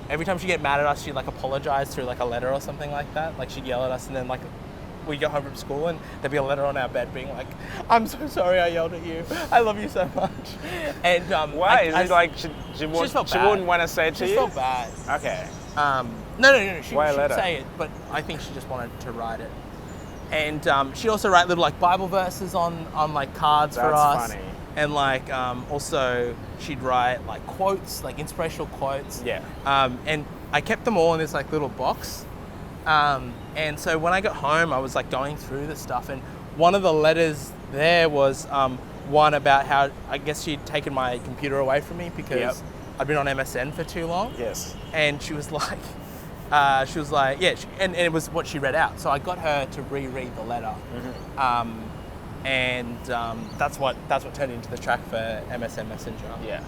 S1: every time she'd get mad at us, she'd like apologize through like a letter or something like that. Like she'd yell at us, and then like we'd go home from school and there'd be a letter on our bed being like, "I'm so sorry I yelled at you. I love you so much." And
S2: Why? Is it like she wouldn't want to say it to
S1: she
S2: you?
S1: felt bad.
S2: Okay.
S1: No. She
S2: Why a
S1: should
S2: letter?
S1: say it, but I think she just wanted to write it. And she also write little like Bible verses on like cards for
S2: That's
S1: us.
S2: funny.
S1: And like also she'd write like quotes, like inspirational quotes.
S2: Yeah.
S1: And I kept them all in this like little box. And so when I got home, I was like going through the stuff, and one of the letters there was one about how I guess she'd taken my computer away from me because
S2: Yep.
S1: I'd been on MSN for too long.
S2: Yes.
S1: And she was like, yeah, and it was what she read out. So I got her to reread the letter, and that's what turned into the track for MSN Messenger.
S2: Yeah.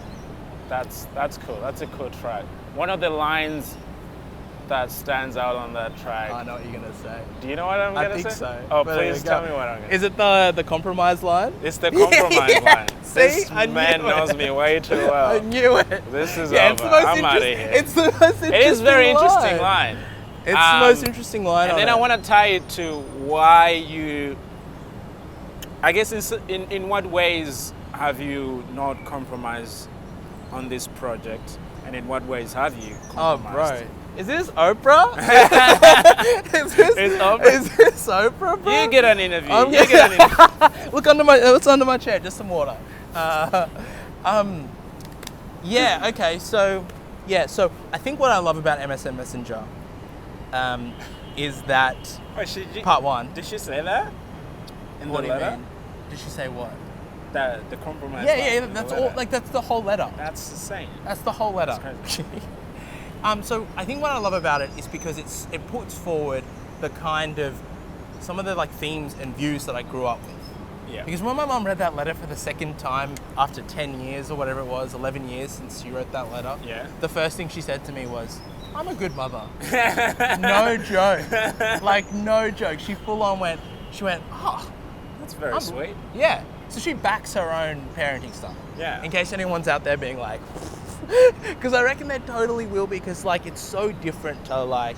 S2: That's cool. That's a cool track. One of the lines that stands out on that track.
S1: I know what you're gonna say.
S2: Do you know what I'm gonna say?
S1: I think so.
S2: Oh,
S1: But there
S2: please
S1: you
S2: tell
S1: go.
S2: me what I'm gonna
S1: Is
S2: say.
S1: it the compromise line?
S2: It's the compromise
S1: Yeah.
S2: line.
S1: See?
S2: This
S1: I
S2: man
S1: knew it.
S2: knows me way too well.
S1: I knew it.
S2: This is
S1: It's
S2: over.
S1: the most
S2: I'm outta here.
S1: It's the most interesting.
S2: It is a very
S1: line.
S2: interesting line.
S1: It's the most interesting line.
S2: And then I want to tie it to why you. I guess in what ways have you not compromised on this project, and in what ways have you
S1: Oh,
S2: compromised?
S1: bro. Is this Oprah?
S2: It's Oprah.
S1: Is this Oprah, bro?
S2: You get an interview.
S1: I'm
S2: You get an interview.
S1: Look what's under my chair? Just some water. Yeah. Okay. So I think what I love about MSN Messenger, is that
S2: Wait,
S1: part one.
S2: Did she say that? In
S1: What
S2: the
S1: do you
S2: letter?
S1: mean? Did she say what?
S2: The compromise.
S1: Yeah.
S2: line
S1: Yeah.
S2: in the
S1: That's
S2: letter.
S1: all. Like that's the whole letter.
S2: That's insane.
S1: That's the whole letter.
S2: That's crazy.
S1: So I think what I love about it is because it puts forward the kind of some of the like themes and views that I grew up with.
S2: Yeah.
S1: Because when my mum read that letter for the second time after 10 years or whatever it was, 11 years since she wrote that letter,
S2: Yeah.
S1: the first thing she said to me was, "I'm a good mother." No joke. Like no joke. She full on went, "Oh,
S2: That's very sweet.
S1: yeah." So she backs her own parenting style.
S2: Yeah.
S1: In case anyone's out there being like, because I reckon they totally will, because like it's so different to like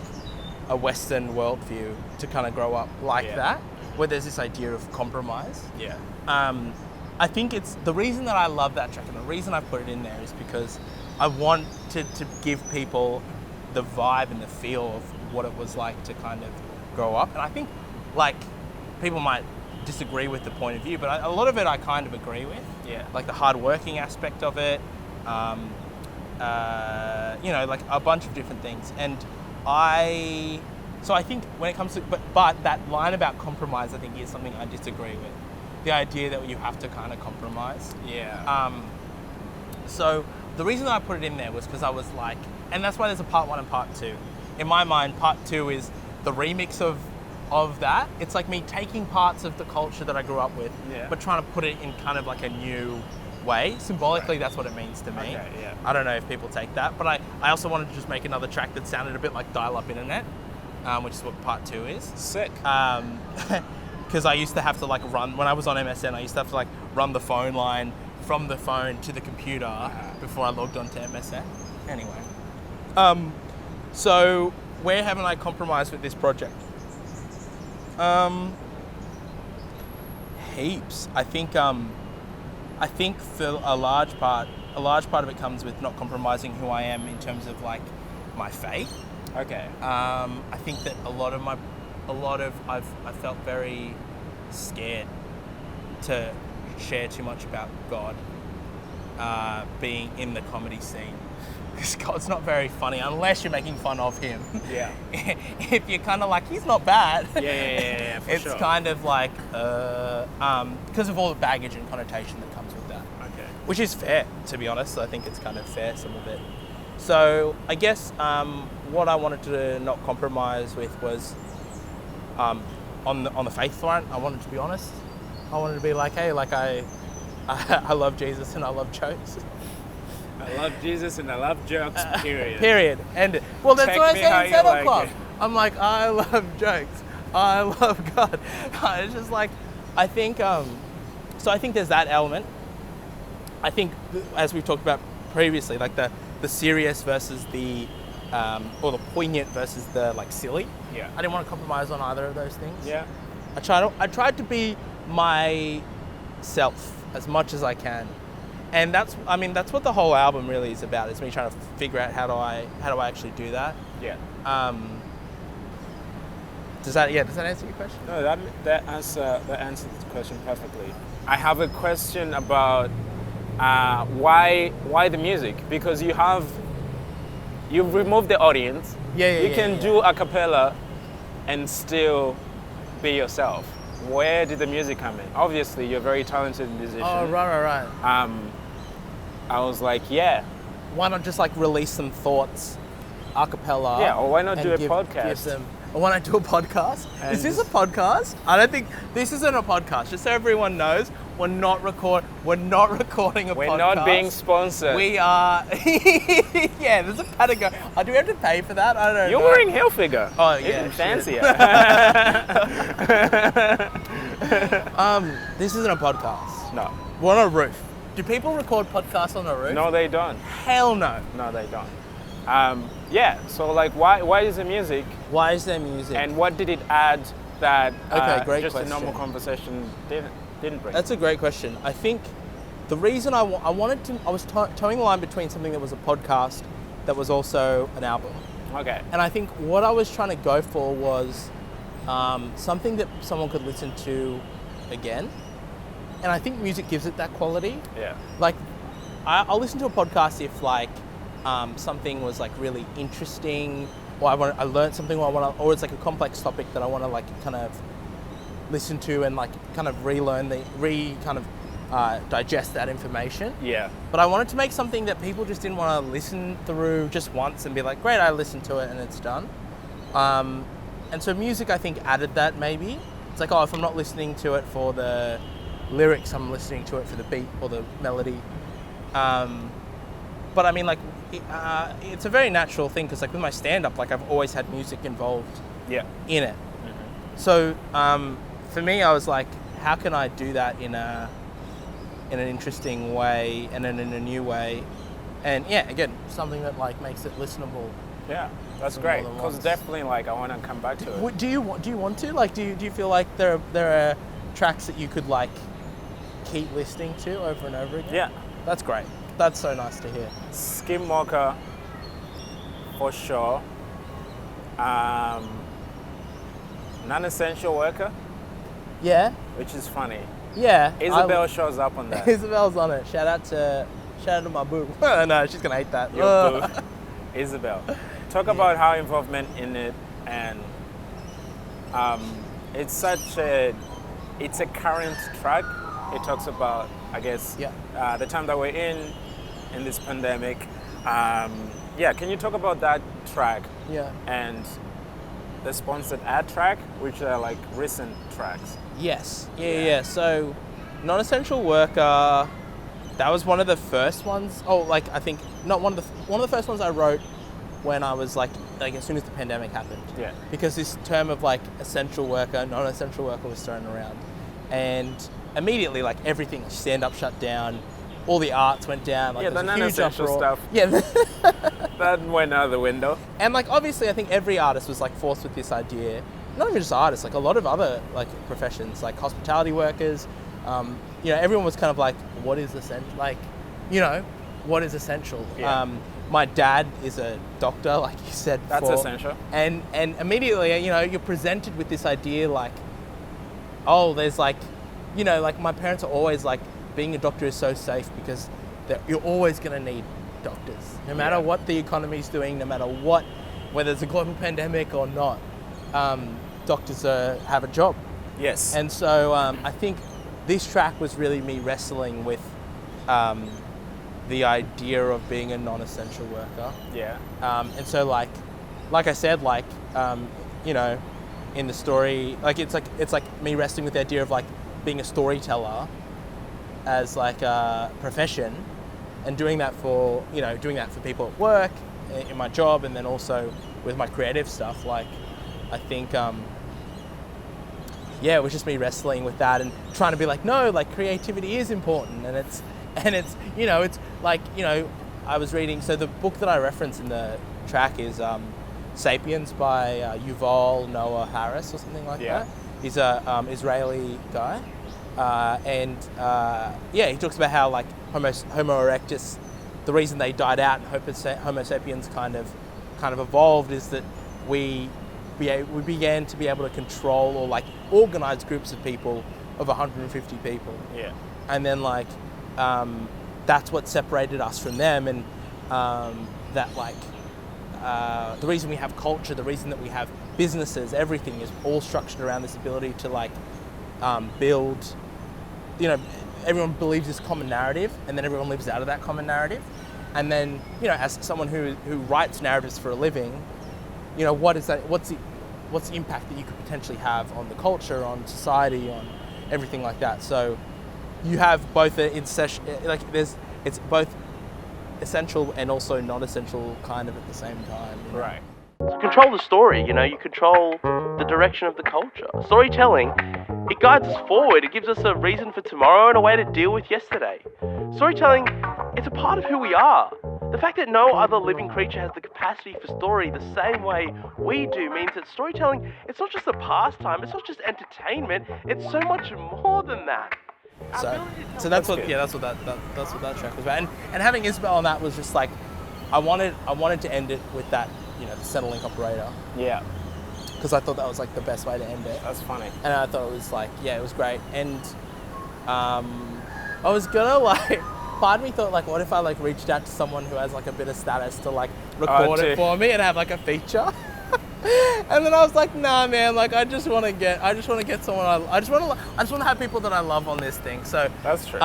S1: a Western worldview to kind of grow up like
S2: Yeah.
S1: that, where there's this idea of compromise.
S2: Yeah.
S1: I think it's the reason that I love that track, and the reason I put it in there is because I wanted to give people the vibe and the feel of what it was like to kind of grow up. And I think like people might disagree with the point of view, but a lot of it I kind of agree with.
S2: Yeah.
S1: Like the hard working aspect of it, like a bunch of different things. And I think when it comes to, but that line about compromise, I think is something I disagree with. The idea that you have to kind of compromise.
S2: Yeah.
S1: So the reason that I put it in there was because I was like, and that's why there's a part one and part two. In my mind, part two is the remix of that. It's like me taking parts of the culture that I grew up with,
S2: Yeah.
S1: but trying to put it in kind of like a new way. Symbolically, that's what it means to me.
S2: Okay, yeah.
S1: I don't know if people take that, but I also wanted to just make another track that sounded a bit like dial-up internet, which is what part two is.
S2: Sick.
S1: Because I used to have to like run, when I was on MSN, I used to have to like run the phone line from the phone to the computer before I logged onto MSN. Anyway. So where haven't I compromised with this project? Heaps. I think for a large part of it comes with not compromising who I am in terms of like my faith.
S2: Okay.
S1: I think that I felt very scared to share too much about God being in the comedy scene. Because God's not very funny unless you're making fun of him.
S2: Yeah.
S1: If you're kind of like, he's not bad.
S2: Yeah, for
S1: it's
S2: sure.
S1: kind of like, because of all the baggage and connotation that comes with that.
S2: Okay.
S1: Which is fair, to be honest. I think it's kind of fair, some of it. So I guess what I wanted to not compromise with was on the faith front. I wanted to be honest. I wanted to be like, hey, like I love Jesus and I love jokes.
S2: I love Jesus and I love jokes, period.
S1: Period. And well, that's
S2: Take
S1: what I
S2: me
S1: say
S2: how
S1: in
S2: you
S1: Settle
S2: like
S1: Club.
S2: it.
S1: I'm like, I love jokes. I love God. It's just like, I think, so I think there's that element. I think, as we've talked about previously, like the serious versus the, or the poignant versus the like silly.
S2: Yeah.
S1: I didn't want to compromise on either of those things.
S2: Yeah.
S1: I tried to be myself as much as I can. And that's what the whole album really is about. It's me trying to figure out how do I actually do that.
S2: Yeah.
S1: Does that answer your question?
S2: No, that answers the question perfectly. I have a question about why the music? Because you've removed the audience. You can do a cappella and still be yourself. Where did the music come in? Obviously, you're a very talented musician.
S1: Oh, right.
S2: I was like, yeah.
S1: Why not just like release some thoughts a cappella?
S2: Yeah, or why not do a
S1: give
S2: podcast?
S1: them, or why not do a podcast?
S2: And
S1: Is this a podcast? I don't think this isn't a podcast. Just so everyone knows, we're not recording a podcast.
S2: We're not being sponsored.
S1: We are. Yeah, there's a Patagonia. Do we have to pay for that? I don't know.
S2: You're wearing Hilfiger.
S1: Oh yeah,
S2: even fancier.
S1: This isn't a podcast.
S2: No.
S1: We're on a roof. Do people record podcasts on a roof?
S2: No, they don't.
S1: Hell no.
S2: No, they don't. Yeah. So like, why is the music?
S1: Why is there music?
S2: And what did it add that
S1: Great
S2: just
S1: question.
S2: a normal conversation didn't bring?
S1: That's a great question. I think the reason I was towing the line between something that was a podcast that was also an album.
S2: Okay.
S1: And I think what I was trying to go for was something that someone could listen to again. And I think music gives it that quality.
S2: Yeah.
S1: Like, I'll listen to a podcast if like something was like really interesting, or I learned something, or it's like a complex topic that I want to like kind of listen to and like kind of digest that information.
S2: Yeah.
S1: But I wanted to make something that people just didn't want to listen through just once and be like, great, I listened to it and it's done. And so music, I think, added that maybe. It's like, oh, if I'm not listening to it for the lyrics, I'm listening to it for the beat or the melody. But I mean, like, it's a very natural thing because like with my stand-up, like I've always had music involved in it. Mm-hmm. So for me, I was like, how can I do that in an interesting way and in a new way? And yeah, again, something that like makes it listenable.
S2: Yeah, that's great. Because definitely, like, I want to come back to it.
S1: Do you want to? Like, do you feel like there are tracks that you could like keep listening to over and over again?
S2: Yeah,
S1: that's great. That's so nice to hear.
S2: Skinwalker, for sure. Non-essential worker.
S1: Yeah.
S2: Which is funny.
S1: Yeah.
S2: Isabel shows up on that.
S1: Isabel's on it. Shout out to my boo. No, she's gonna hate that.
S2: Your boo. Isabel. Talk about her involvement in it, and it's a current track. It talks about, I guess, the time that we're in this pandemic. Can you talk about that track? Yeah. And the sponsored ad track, which are like recent tracks.
S1: Yes. Yeah. So, non-essential worker. That was one of the first ones. Oh, like I think not one of the first ones I wrote when I was like as soon as the pandemic happened. Yeah. Because this term of like essential worker, non-essential worker was thrown around, and immediately like everything, stand-up shut down, all the arts went down. Like,
S2: the non-essential stuff.
S1: Yeah.
S2: That went out the window.
S1: And like obviously, I think every artist was like forced with this idea. Not even just artists, like a lot of other like professions, like hospitality workers. Everyone was kind of like, what is essential? Like, what is essential? Yeah. My dad is a doctor, like you said before.
S2: That's essential.
S1: And immediately, you're presented with this idea like, oh, there's like, like my parents are always like, being a doctor is so safe because you're always going to need doctors. No matter what the economy's doing, no matter what, whether it's a global pandemic or not, doctors have a job. Yes. And so I think this track was really me wrestling with the idea of being a non-essential worker. Yeah. And so like I said, like, in the story, like it's like me wrestling with the idea of like being a storyteller as like a profession, and doing that for people at work, in my job, and then also with my creative stuff. Like, I think, it was just me wrestling with that and trying to be like, no, like creativity is important, and it's like, I was reading. So the book that I reference in the track is 'Sapiens by Yuval Noah Harris or something like that. He's a Israeli guy, and he talks about how like Homo erectus, the reason they died out and Homo sapiens kind of evolved is that we began to be able to control or like organize groups of people of 150 people.
S2: Yeah.
S1: And then like that's what separated us from them, and that like the reason we have culture, the reason that we have businesses, everything is all structured around this ability to like build, everyone believes this common narrative, and then everyone lives out of that common narrative. And then, as someone who writes narratives for a living, what is that? What's the impact that you could potentially have on the culture, on society, on everything like that? So you have both it's both essential and also not essential kind of at the same time.
S2: Right.
S3: To control the story, you control the direction of the culture. Storytelling, it guides us forward. It gives us a reason for tomorrow and a way to deal with yesterday. Storytelling, it's a part of who we are. The fact that no other living creature has the capacity for story the same way we do means that storytelling, it's not just a pastime, it's not just entertainment, it's so much more than that.
S1: So that's what that track was about. And having Isabel on that was just like, I wanted to end it with that, the Centrelink operator.
S2: Yeah.
S1: Because I thought that was like the best way to end it.
S2: That's funny.
S1: And I thought it was like, it was great. And I was gonna like, part of me thought like, what if I like reached out to someone who has like a bit of status to like record it for me and have like a feature? And then I was like, nah, man, like I just want to get someone I just want to have people that I love on this thing. So
S2: that's true.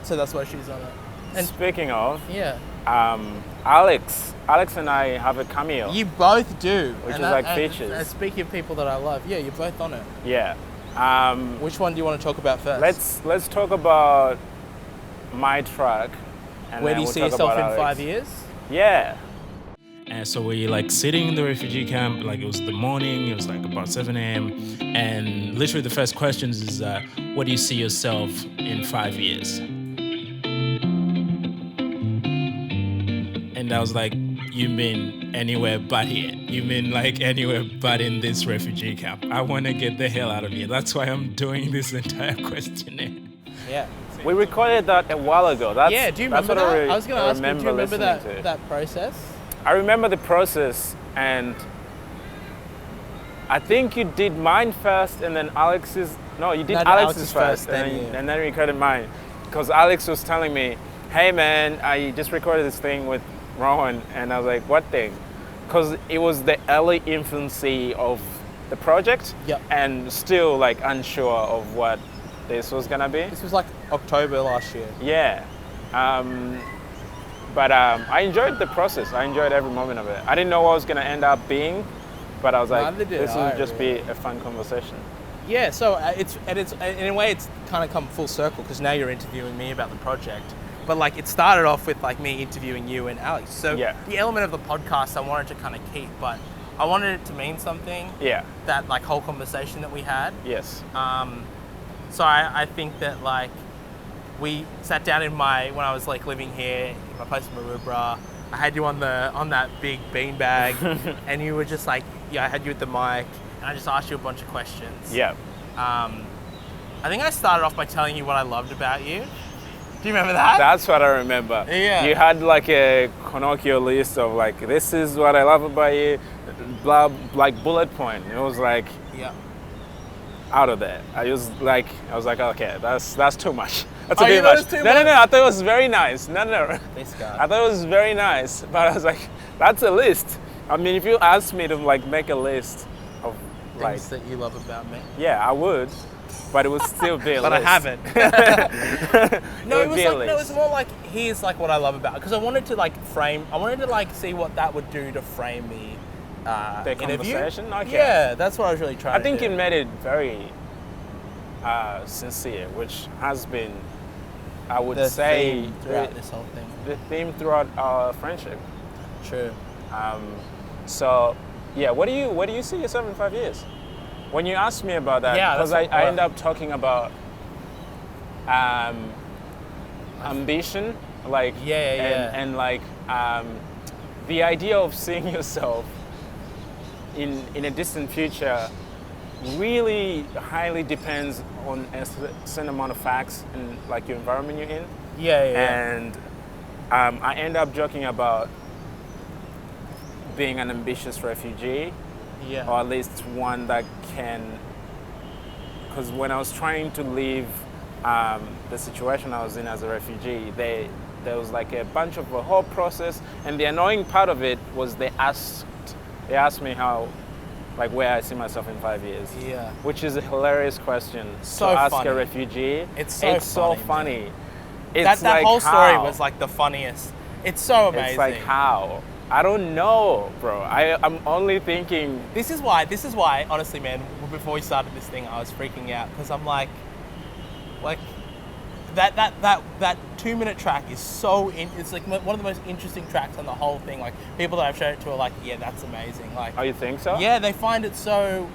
S1: So that's why she's on it. And
S2: speaking of,
S1: Alex
S2: and I have a cameo.
S1: You both do,
S2: which is like features.
S1: And speaking of people that I love, you're both on it.
S2: Yeah.
S1: Which one do you want to talk about first?
S2: Let's talk about my track. And
S1: where do you see yourself in 5 years?
S2: Yeah.
S5: And so we like sitting in the refugee camp, like it was the morning, it was like about 7 a.m. And literally the first questions is, what do you see yourself in 5 years? And I was like, you mean anywhere but here? You mean like anywhere but in this refugee camp? I want to get the hell out of here. That's why I'm doing this entire questionnaire.
S1: Yeah.
S2: We recorded that a while ago.
S1: Do you remember that? I was going to ask you, do you remember that process?
S2: I remember the process, and I think you did mine first, and then Alex's. No, you did Alex's first, and then recorded mine. Because Alex was telling me, hey man, I just recorded this thing with Rowan, and I was like, what thing? Because it was the early infancy of the project, and still like unsure of what this was gonna be.
S1: This was like October last year.
S2: Yeah. But I enjoyed the process. I enjoyed every moment of it. I didn't know what it was going to end up being, but I was like, this will just be a fun conversation.
S1: Yeah, so it's in a way it's kind of come full circle because now you're interviewing me about the project. But like it started off with like me interviewing you and Alex. So the element of the podcast I wanted to kind of keep, but I wanted it to mean something. Yeah. That like whole conversation that we had.
S2: Yes.
S1: So I think that like we sat down when I was like living here in my place in Maroubra. I had you on that big beanbag, and you were just like, I had you at the mic, and I just asked you a bunch of questions.
S2: Yeah.
S1: I think I started off by telling you what I loved about you. Do you remember that?
S2: That's what I remember.
S1: Yeah.
S2: You had like a Pinocchio list of like, this is what I love about you, blah, like bullet point. It was like, out of there. I was like, okay, that's too much. That's a bit much. No, I thought it was very nice. No.
S1: This guy.
S2: I thought it was very nice, but I was like, that's a list. I mean, if you asked me to like make a list of like
S1: things that you love about me,
S2: yeah, I would, but it would still be a
S1: but
S2: list.
S1: I haven't. No, it was more like here's like what I love about it, because I wanted to see what that would do to frame me.
S2: The conversation? Okay.
S1: Yeah, that's what I was really trying to do.
S2: I think you made it very sincere, which has been I would
S1: the
S2: say
S1: theme throughout this whole thing.
S2: the theme throughout our friendship.
S1: True.
S2: So, yeah, what do you see yourself in 5 years? When you asked me about that,
S1: Yeah,
S2: because
S1: that's
S2: I end up talking about ambition, like and like the idea of seeing yourself in a distant future really highly depends on a certain amount of facts and like your environment you're in. And I end up joking about being an ambitious refugee, or at least one that can, because when I was trying to leave the situation I was in as a refugee, there was like a whole process, and the annoying part of it was they asked me how, like, where I see myself in 5 years.
S1: Yeah.
S2: Which is a hilarious question
S1: So
S2: to ask
S1: funny.
S2: a refugee.
S1: It's
S2: so
S1: funny.
S2: funny. It's
S1: That
S2: like,
S1: whole story
S2: how?
S1: was like the funniest. It's so amazing.
S2: It's like, how? I don't know, bro. I'm only thinking.
S1: This is why, honestly, man, before we started this thing, I was freaking out because I'm like that 2-minute track is so it's like one of the most interesting tracks on the whole thing. Like, people that I've showed it to are like, yeah, that's amazing. Like,
S2: Oh, you think so?
S1: yeah, they find it so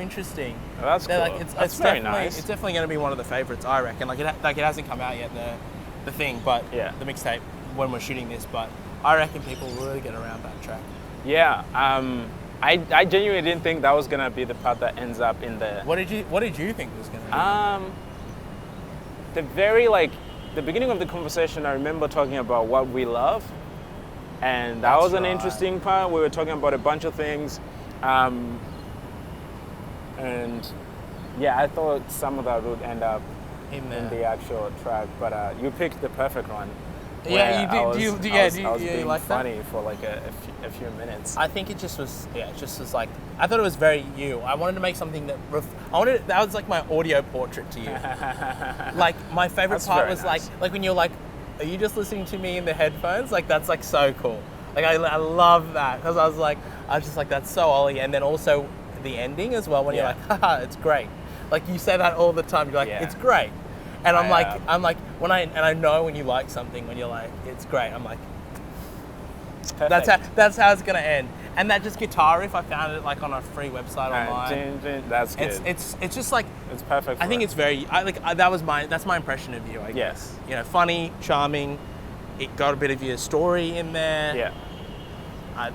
S1: interesting.
S2: Oh, that's
S1: They're
S2: cool.
S1: like,
S2: That's very nice.
S1: It's definitely going to be one of the favorites, I reckon. Like, it hasn't come out yet, the thing, but
S2: Yeah.
S1: the mixtape when we're shooting this, but I reckon people will really get around that track.
S2: Yeah. I genuinely didn't think that was gonna be the part that ends up in the.
S1: What did you think was going to be?
S2: The beginning of the conversation, I remember talking about what we love, and that
S1: That's
S2: was an
S1: right.
S2: interesting part. We were talking about a bunch of things, and yeah, I thought some of that would end up
S1: in
S2: in the actual track, but you picked the perfect one.
S1: Yeah, you did.
S2: I was,
S1: do you
S2: I was being
S1: like that?
S2: funny for like a few minutes.
S1: I think it just was like, I thought it was very you. I wanted to make something that that was like my audio portrait to you. Like, my favorite
S2: That's
S1: part
S2: very
S1: was
S2: nice.
S1: like when you're like, are you just listening to me in the headphones? Like, that's like so cool. Like, I love that, because I was just like, that's so Ollie. And then also the ending as well, when you're
S2: Yeah.
S1: like, haha, it's great. Like, you say that all the time. You're like,
S2: Yeah.
S1: it's great. And I'm
S2: I
S1: like, I know when you like something, when you're like, it's great. I'm like,
S2: Perfect.
S1: that's how it's gonna end. And that just guitar riff, I found it like on a free website online.
S2: That's good.
S1: It's just like,
S2: It's perfect.
S1: I think it's very, that's my impression of you, I guess.
S2: Yes.
S1: You know, funny, charming. It got a bit of your story in there.
S2: Yeah.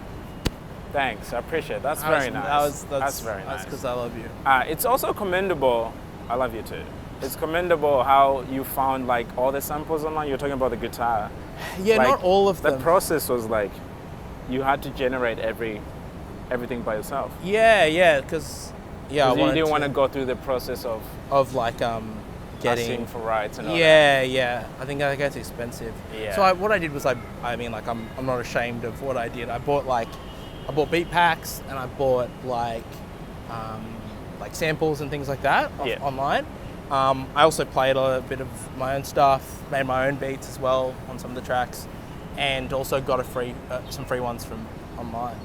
S2: Thanks. I appreciate it. That's very nice. That's very nice.
S1: That's because I love you.
S2: It's also commendable. I love you too. It's commendable how you found like all the samples online. You're talking about the guitar.
S1: Yeah,
S2: Like,
S1: not all of them.
S2: The process was like, you had to generate everything by yourself.
S1: Yeah, because
S2: You didn't want to go through the process of
S1: like
S2: asking
S1: getting
S2: for rights and all that.
S1: Yeah. I think that gets expensive.
S2: Yeah.
S1: So what I did was I'm not ashamed of what I did. I bought beat packs, and I bought like samples and things like that online. I also played a bit of my own stuff, made my own beats as well on some of the tracks, and also got some free ones from online.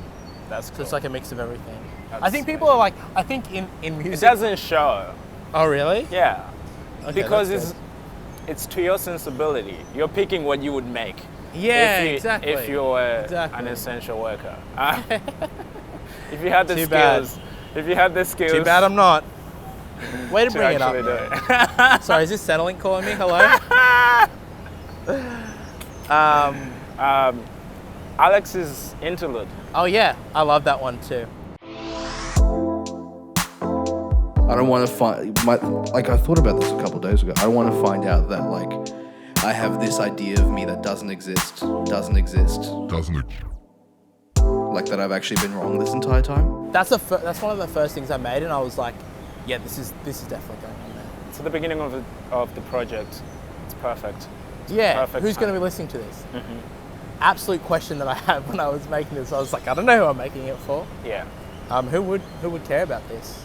S2: That's
S1: So
S2: cool.
S1: it's like a mix of everything. I
S2: That's
S1: think people are like, I think in music.
S2: It doesn't show.
S1: Oh, really?
S2: Yeah.
S1: Okay,
S2: Because
S1: that's
S2: it's to your sensibility. You're picking what you would make.
S1: Yeah,
S2: Exactly. If you were
S1: Exactly.
S2: an essential worker. If you had the
S1: Too bad.
S2: skills. If you had the skills.
S1: Too bad I'm not. Way to
S2: to
S1: bring it up.
S2: actually do it.
S1: Sorry, is this Centrelink calling me? Hello?
S2: Alex's interlude.
S1: Oh yeah, I love that one too.
S6: I don't want to I thought about this a couple of days ago. I want to find out that I have this idea of me that doesn't exist. Like that I've actually been wrong this entire time.
S1: That's one of the first things I made, and I was like, yeah, this is definitely going on there.
S2: It's at the beginning of the project. It's perfect.
S1: Yeah,
S2: Perfect
S1: who's going to
S2: time.
S1: be listening to this? Absolute question that I had when I was making this. I was like, I don't know who I'm making it for.
S2: Yeah.
S1: Who would care about this?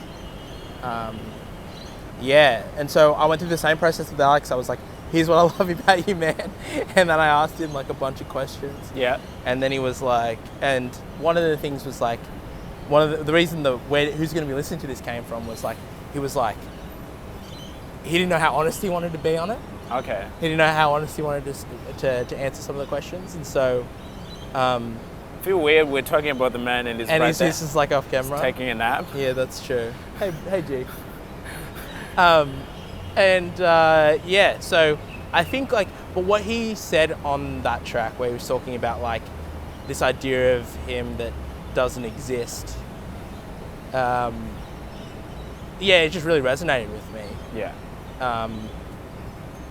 S1: Yeah, and so I went through the same process with Alex. I was like, here's what I love about you, man. And then I asked him like a bunch of questions.
S2: Yeah.
S1: And then he was like, and one of the things was like, the reason who's going to be listening to this came from was like, he was like, he didn't know how honest he wanted to be on it.
S2: Okay.
S1: He didn't know how honest he wanted to answer some of the questions, and so.
S2: I feel weird. We're talking about the man and
S1: And he's just like off
S2: He's
S1: camera.
S2: taking a nap.
S1: Yeah, that's true. Hey, G. So I think like, but what he said on that track where he was talking about like this idea of him that doesn't exist, it just really resonated with me.
S2: Yeah.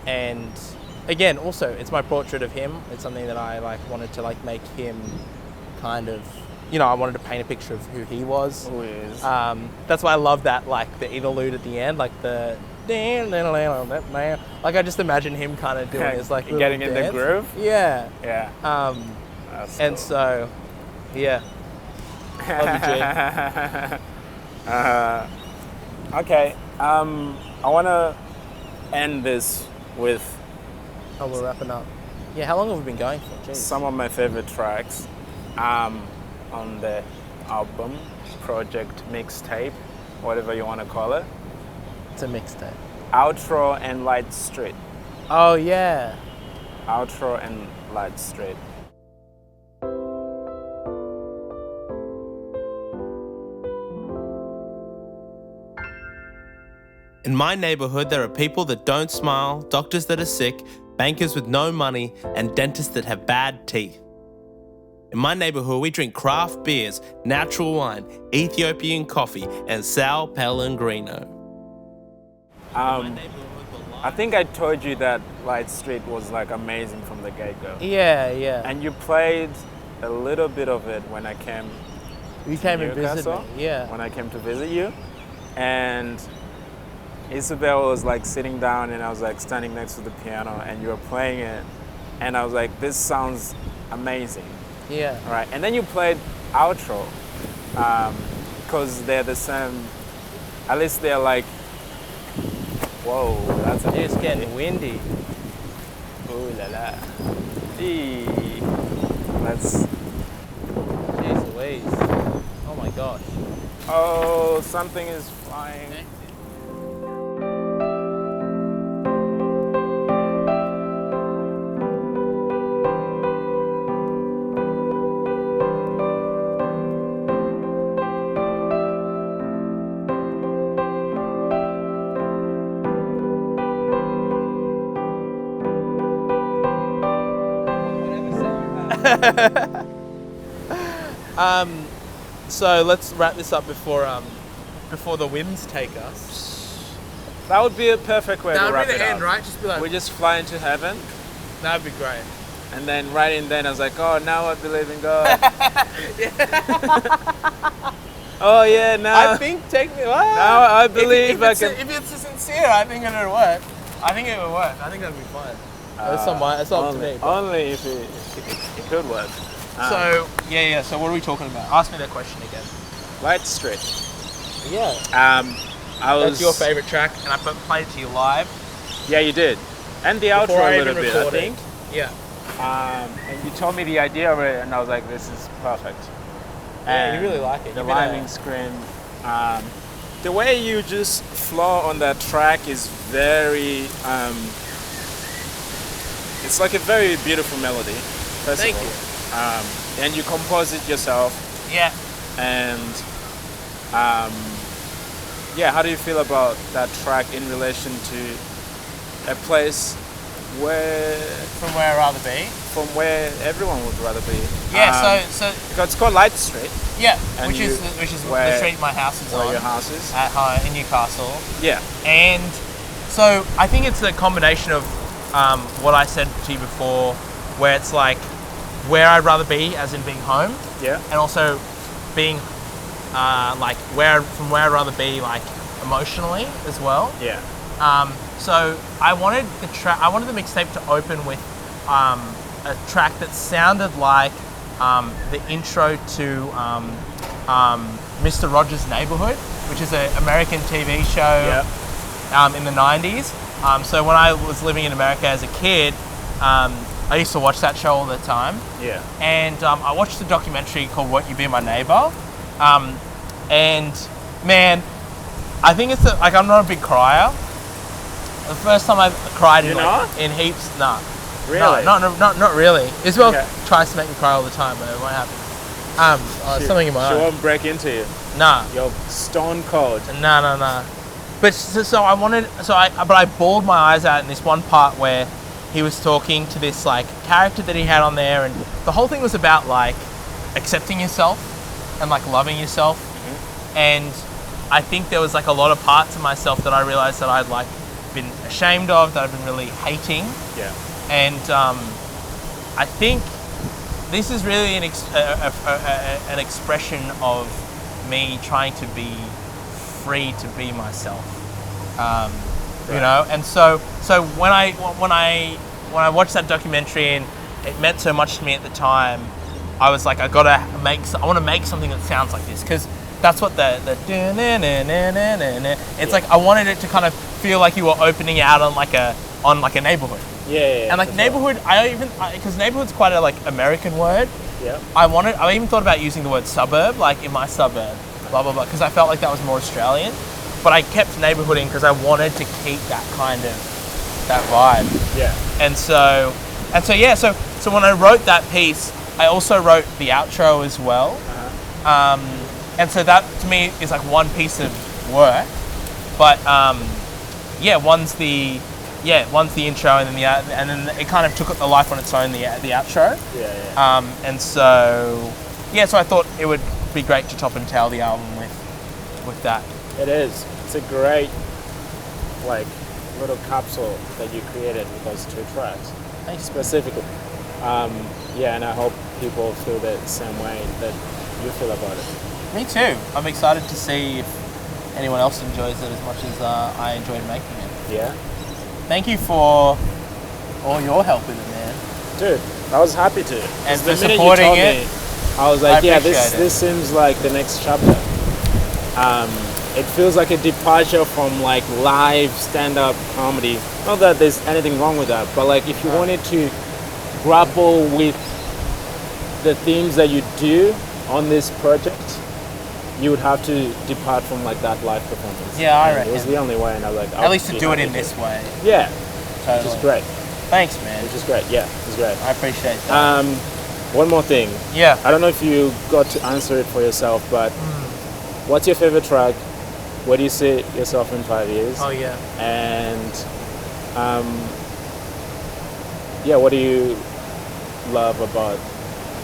S1: And again, also, it's my portrait of him. It's something that I like wanted to like make him kind of, I wanted to paint a picture of who he was.
S2: Who he is.
S1: That's why I love that, like the interlude at the end, like the like I just imagine him kind of doing his like little
S2: getting in the
S1: dance.
S2: groove.
S1: Yeah.
S2: Yeah. That's
S1: And
S2: cool.
S1: so, yeah. Love you, G.
S2: Okay. I want to end this with
S1: Oh, we're wrapping up. Yeah, how long have we been going for? Jeez.
S2: some of my favorite tracks on the album, project, mixtape, whatever you want to call it.
S1: It's a mixtape.
S2: Outro and Light Street.
S1: Oh, yeah.
S2: Outro and Light Street.
S3: In my neighborhood, there are people that don't smile, doctors that are sick, bankers with no money, and dentists that have bad teeth. In my neighborhood, we drink craft beers, natural wine, Ethiopian coffee, and Sao Pellegrino.
S2: I think I told you that Light Street was like amazing from the get-go.
S1: Yeah.
S2: And you played a little bit of it when I came
S1: You came and visited
S2: Newcastle,
S1: me. Yeah.
S2: when I came to visit you. And Isabel was like sitting down and I was like standing next to the piano and you were playing it. And I was like, this sounds amazing.
S1: Yeah.
S2: Right. And then you played outro because they're the same, at least they're like, whoa, that's a
S1: It's getting windy.
S2: ooh la la. Eee. Let's,
S1: Jeez Louise. Oh my gosh.
S2: oh, something is flying.
S1: So let's wrap this up before the winds take us.
S2: That would be a perfect way to
S1: That'd
S2: wrap
S1: be
S2: it
S1: the end,
S2: up.
S1: right? Just be like,
S2: We just fly into heaven,
S1: that'd be great.
S2: and then right in then I was like, oh, now I believe in God. Oh yeah, now
S1: I think take me.
S2: now I believe I
S1: if
S2: can.
S1: it's sincere, I think it'll work. I think it would work. I think that'd be fun. That's up to me. but-
S2: Only if it could work.
S1: So yeah. So what are we talking about? Ask me that question again.
S2: Light Street.
S1: Yeah.
S2: I was.
S1: That's your favorite track, and I played it to you live.
S2: Yeah, you did, and the outro
S1: Before I
S2: a little
S1: even
S2: bit, I
S1: recorded.
S2: think.
S1: Yeah.
S2: And you told me the idea of it, and I was like, this is perfect.
S1: Yeah, you
S2: And
S1: really like it.
S2: The
S1: Give it a-
S2: liming screen. The way you just flow on that track is very. It's like a very beautiful melody. First
S1: Thank
S2: of all.
S1: you.
S2: And you compose it yourself.
S1: Yeah.
S2: And how do you feel about that track in relation to a place
S1: From where I'd rather be.
S2: from where everyone would rather be?
S1: Yeah. So
S2: because it's called Light Street,
S1: yeah,
S2: And
S1: which is the
S2: where-
S1: street my house is
S2: where
S1: on
S2: your house is.
S1: at home in Newcastle.
S2: Yeah,
S1: And so I think it's a combination of what I said to you before, where it's like where I'd rather be, as in being home,
S2: yeah,
S1: and also being like from where I'd rather be, like emotionally as well.
S2: yeah,
S1: So I wanted the mixtape to open with a track that sounded like the intro to Mr. Rogers' Neighborhood, which is an American TV show in the 90s. So when I was living in America as a kid, I used to watch that show all the time.
S2: yeah.
S1: And I watched a documentary called Won't You Be My Neighbor? And man, I think it's like, I'm not a big crier, The first time I cried
S2: You know?
S1: in heaps, nah.
S2: Really?
S1: No, not really. Isabel
S2: Okay.
S1: tries to make me cry all the time, but it won't happen. Something in my
S2: She
S1: eye.
S2: won't break into you.
S1: Nah.
S2: You're stone cold.
S1: Nah. But so I bawled my eyes out in this one part where he was talking to this like character that he had on there, and the whole thing was about like accepting yourself and like loving yourself. And I think there was like a lot of parts of myself that I realized that I'd like been ashamed of, that I've been really hating.
S2: Yeah.
S1: And I think this is really an expression of me trying to be free to be myself. You know, and so when I watched that documentary and it meant so much to me at the time, I was like, I want to make something that sounds like this, because that's what it's like. I wanted it to kind of feel like you were opening out on like a neighborhood.
S2: Yeah.
S1: And like neighborhood, because neighborhood's quite a like American word.
S2: Yeah.
S1: I even thought about using the word suburb, like in my suburb, blah blah blah, because I felt like that was more Australian. But I kept neighborhood in because I wanted to keep that kind of that vibe.
S2: Yeah.
S1: And so when I wrote that piece, I also wrote the outro as well. And so that to me is like one piece of work. But one's the intro, and then it kind of took a life on its own, the outro.
S2: Yeah.
S1: And so I thought it would be great to top and tail the album with that.
S2: It is. It's a great, like, little capsule that you created with those 2 tracks.
S1: Thanks.
S2: Specifically. And I hope people feel the same way that you feel about it.
S1: Me too. I'm excited to see if anyone else enjoys it as much as I enjoyed making it.
S2: Yeah.
S1: Thank you for all your help with it, man.
S2: Dude, I was happy to.
S1: And
S2: the
S1: for
S2: minute
S1: supporting
S2: you told
S1: it.
S2: me, I was like,
S1: I appreciate
S2: this seems like the next chapter. It feels like a departure from like live stand-up comedy. Not that there's anything wrong with that, but like if you wanted to grapple with the themes that you do on this project, you would have to depart from like that live performance.
S1: Yeah, I
S2: And
S1: reckon.
S2: It was the only way, and I was like,
S1: At least to do it in this way.
S2: Yeah,
S1: Totally.
S2: which is great.
S1: Thanks, man.
S2: Which is great. Yeah, it was great.
S1: I appreciate that.
S2: One more thing.
S1: Yeah.
S2: I don't know if you got to answer it for yourself, but what's your favorite track? Where do you see yourself in 5 years?
S1: Oh, yeah.
S2: And what do you love about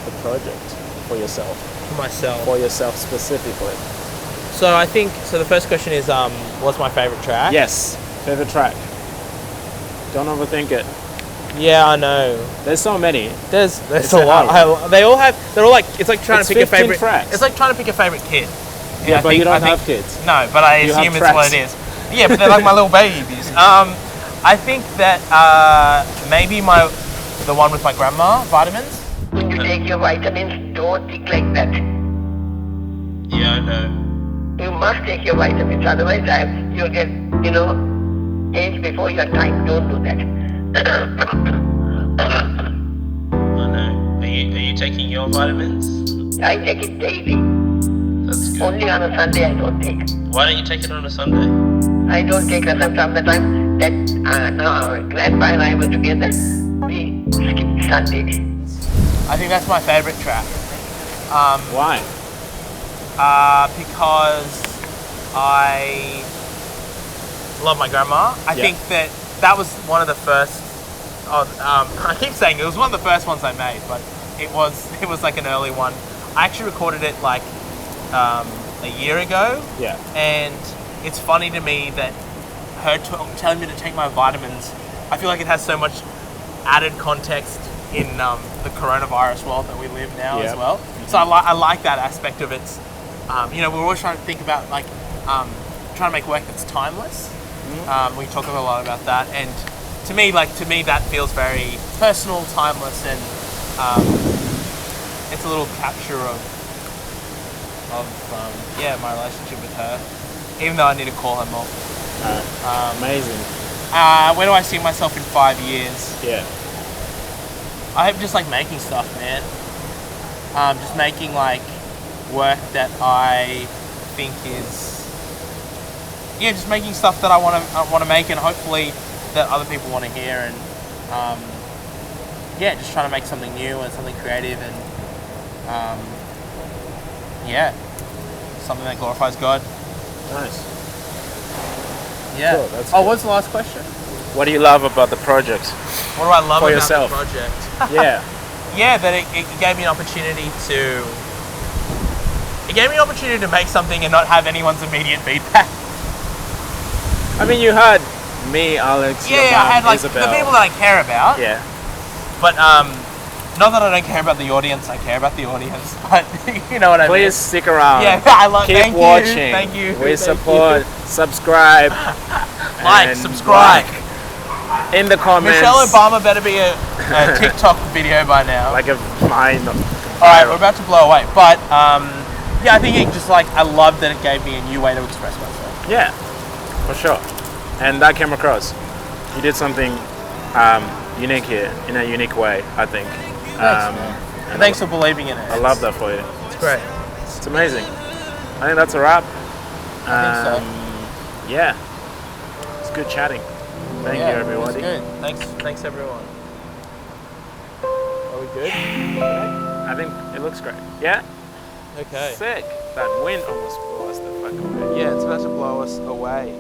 S2: the project for yourself?
S1: For myself.
S2: For yourself specifically.
S1: So I think, the first question is, what's my favorite track?
S2: Yes, favorite track. Don't overthink it.
S1: Yeah, I know.
S2: There's so many.
S1: There's
S2: It's
S1: a
S2: a
S1: lot. They're all like, it's like trying
S2: It's
S1: to pick a
S2: 15
S1: favorite.
S2: tracks.
S1: It's like trying to pick a favorite kid.
S2: Yeah, but you don't
S1: I think-
S2: have kids.
S1: No, but I
S2: You have
S1: assume it's what
S2: tracks.
S1: it is. Yeah, but they're like my little babies. I think that maybe the one with my grandma, Vitamins.
S7: When you take your vitamins, don't think like that.
S1: Yeah, I know.
S7: You must take your vitamins, otherwise you'll get, age before your time. Don't do that.
S1: I know. Are you taking your vitamins?
S7: I take it daily.
S1: That's good.
S7: Only on a Sunday I don't take.
S1: Why don't you take it on a Sunday?
S7: I don't take lessons from the time that Grandpa and I were together. We skipped Sunday.
S1: I think that's my favorite track.
S2: Why?
S1: Because I love my grandma. I think that was one of the first. I keep saying it was one of the first ones I made, but it was like an early one. I actually recorded it like a year ago.
S2: Yeah.
S1: And it's funny to me that her telling me to take my vitamins, I feel like it has so much added context in the coronavirus world that we live now as well. So I like that aspect of it. We're always trying to think about like trying to make work that's timeless. We talk a lot about that, and to me that feels very personal, timeless, and it's a little capture of my relationship with her. Even though I need to call her more.
S2: Amazing.
S1: Where do I see myself in 5 years?
S2: Yeah.
S1: I hope just like making stuff, man. Just making like work that I think is, just making stuff that I want to make, and hopefully that other people want to hear, and yeah, just trying to make something new and something creative, and yeah, something that glorifies God.
S2: Nice.
S1: Yeah.
S2: Cool, that's
S1: oh,
S2: cool.
S1: what's the last question?
S2: What do you love about the project?
S1: What do I love
S2: For
S1: about
S2: yourself.
S1: the project?
S2: Yeah.
S1: Yeah, that it gave me an opportunity to. It gave me an opportunity to make something and not have anyone's immediate feedback.
S2: I mean, you had me, Alex, your
S1: I
S2: mom,
S1: had like
S2: Isabel.
S1: the people that I care about.
S2: Yeah.
S1: But not that I don't care about the audience. I care about the audience. But you know what I mean.
S2: Please stick around.
S1: Yeah, I love.
S2: Keep
S1: thank
S2: watching.
S1: You, thank you.
S2: We
S1: thank
S2: support.
S1: you.
S2: Subscribe.
S1: Like,
S2: and
S1: subscribe.
S2: like. In the comments.
S1: Michelle Obama better be a TikTok video by now.
S2: Like a mine.
S1: Alright, we're about to blow away. But yeah, I think it just like I love that it gave me a new way to express myself.
S2: Yeah, for sure. And that came across. You did something unique here in a unique way, I think.
S1: Thanks, man. And thanks for believing in it.
S2: I love that for you.
S1: It's great.
S2: It's amazing. I think that's a wrap.
S1: I think
S2: so. Yeah. It's good chatting. Thank you, everybody.
S1: It was good. Thanks everyone. Are we good?
S2: I think it looks great. Yeah?
S1: Okay.
S2: Sick. That wind almost blew us the fuck away.
S1: Yeah, it's about to blow us away.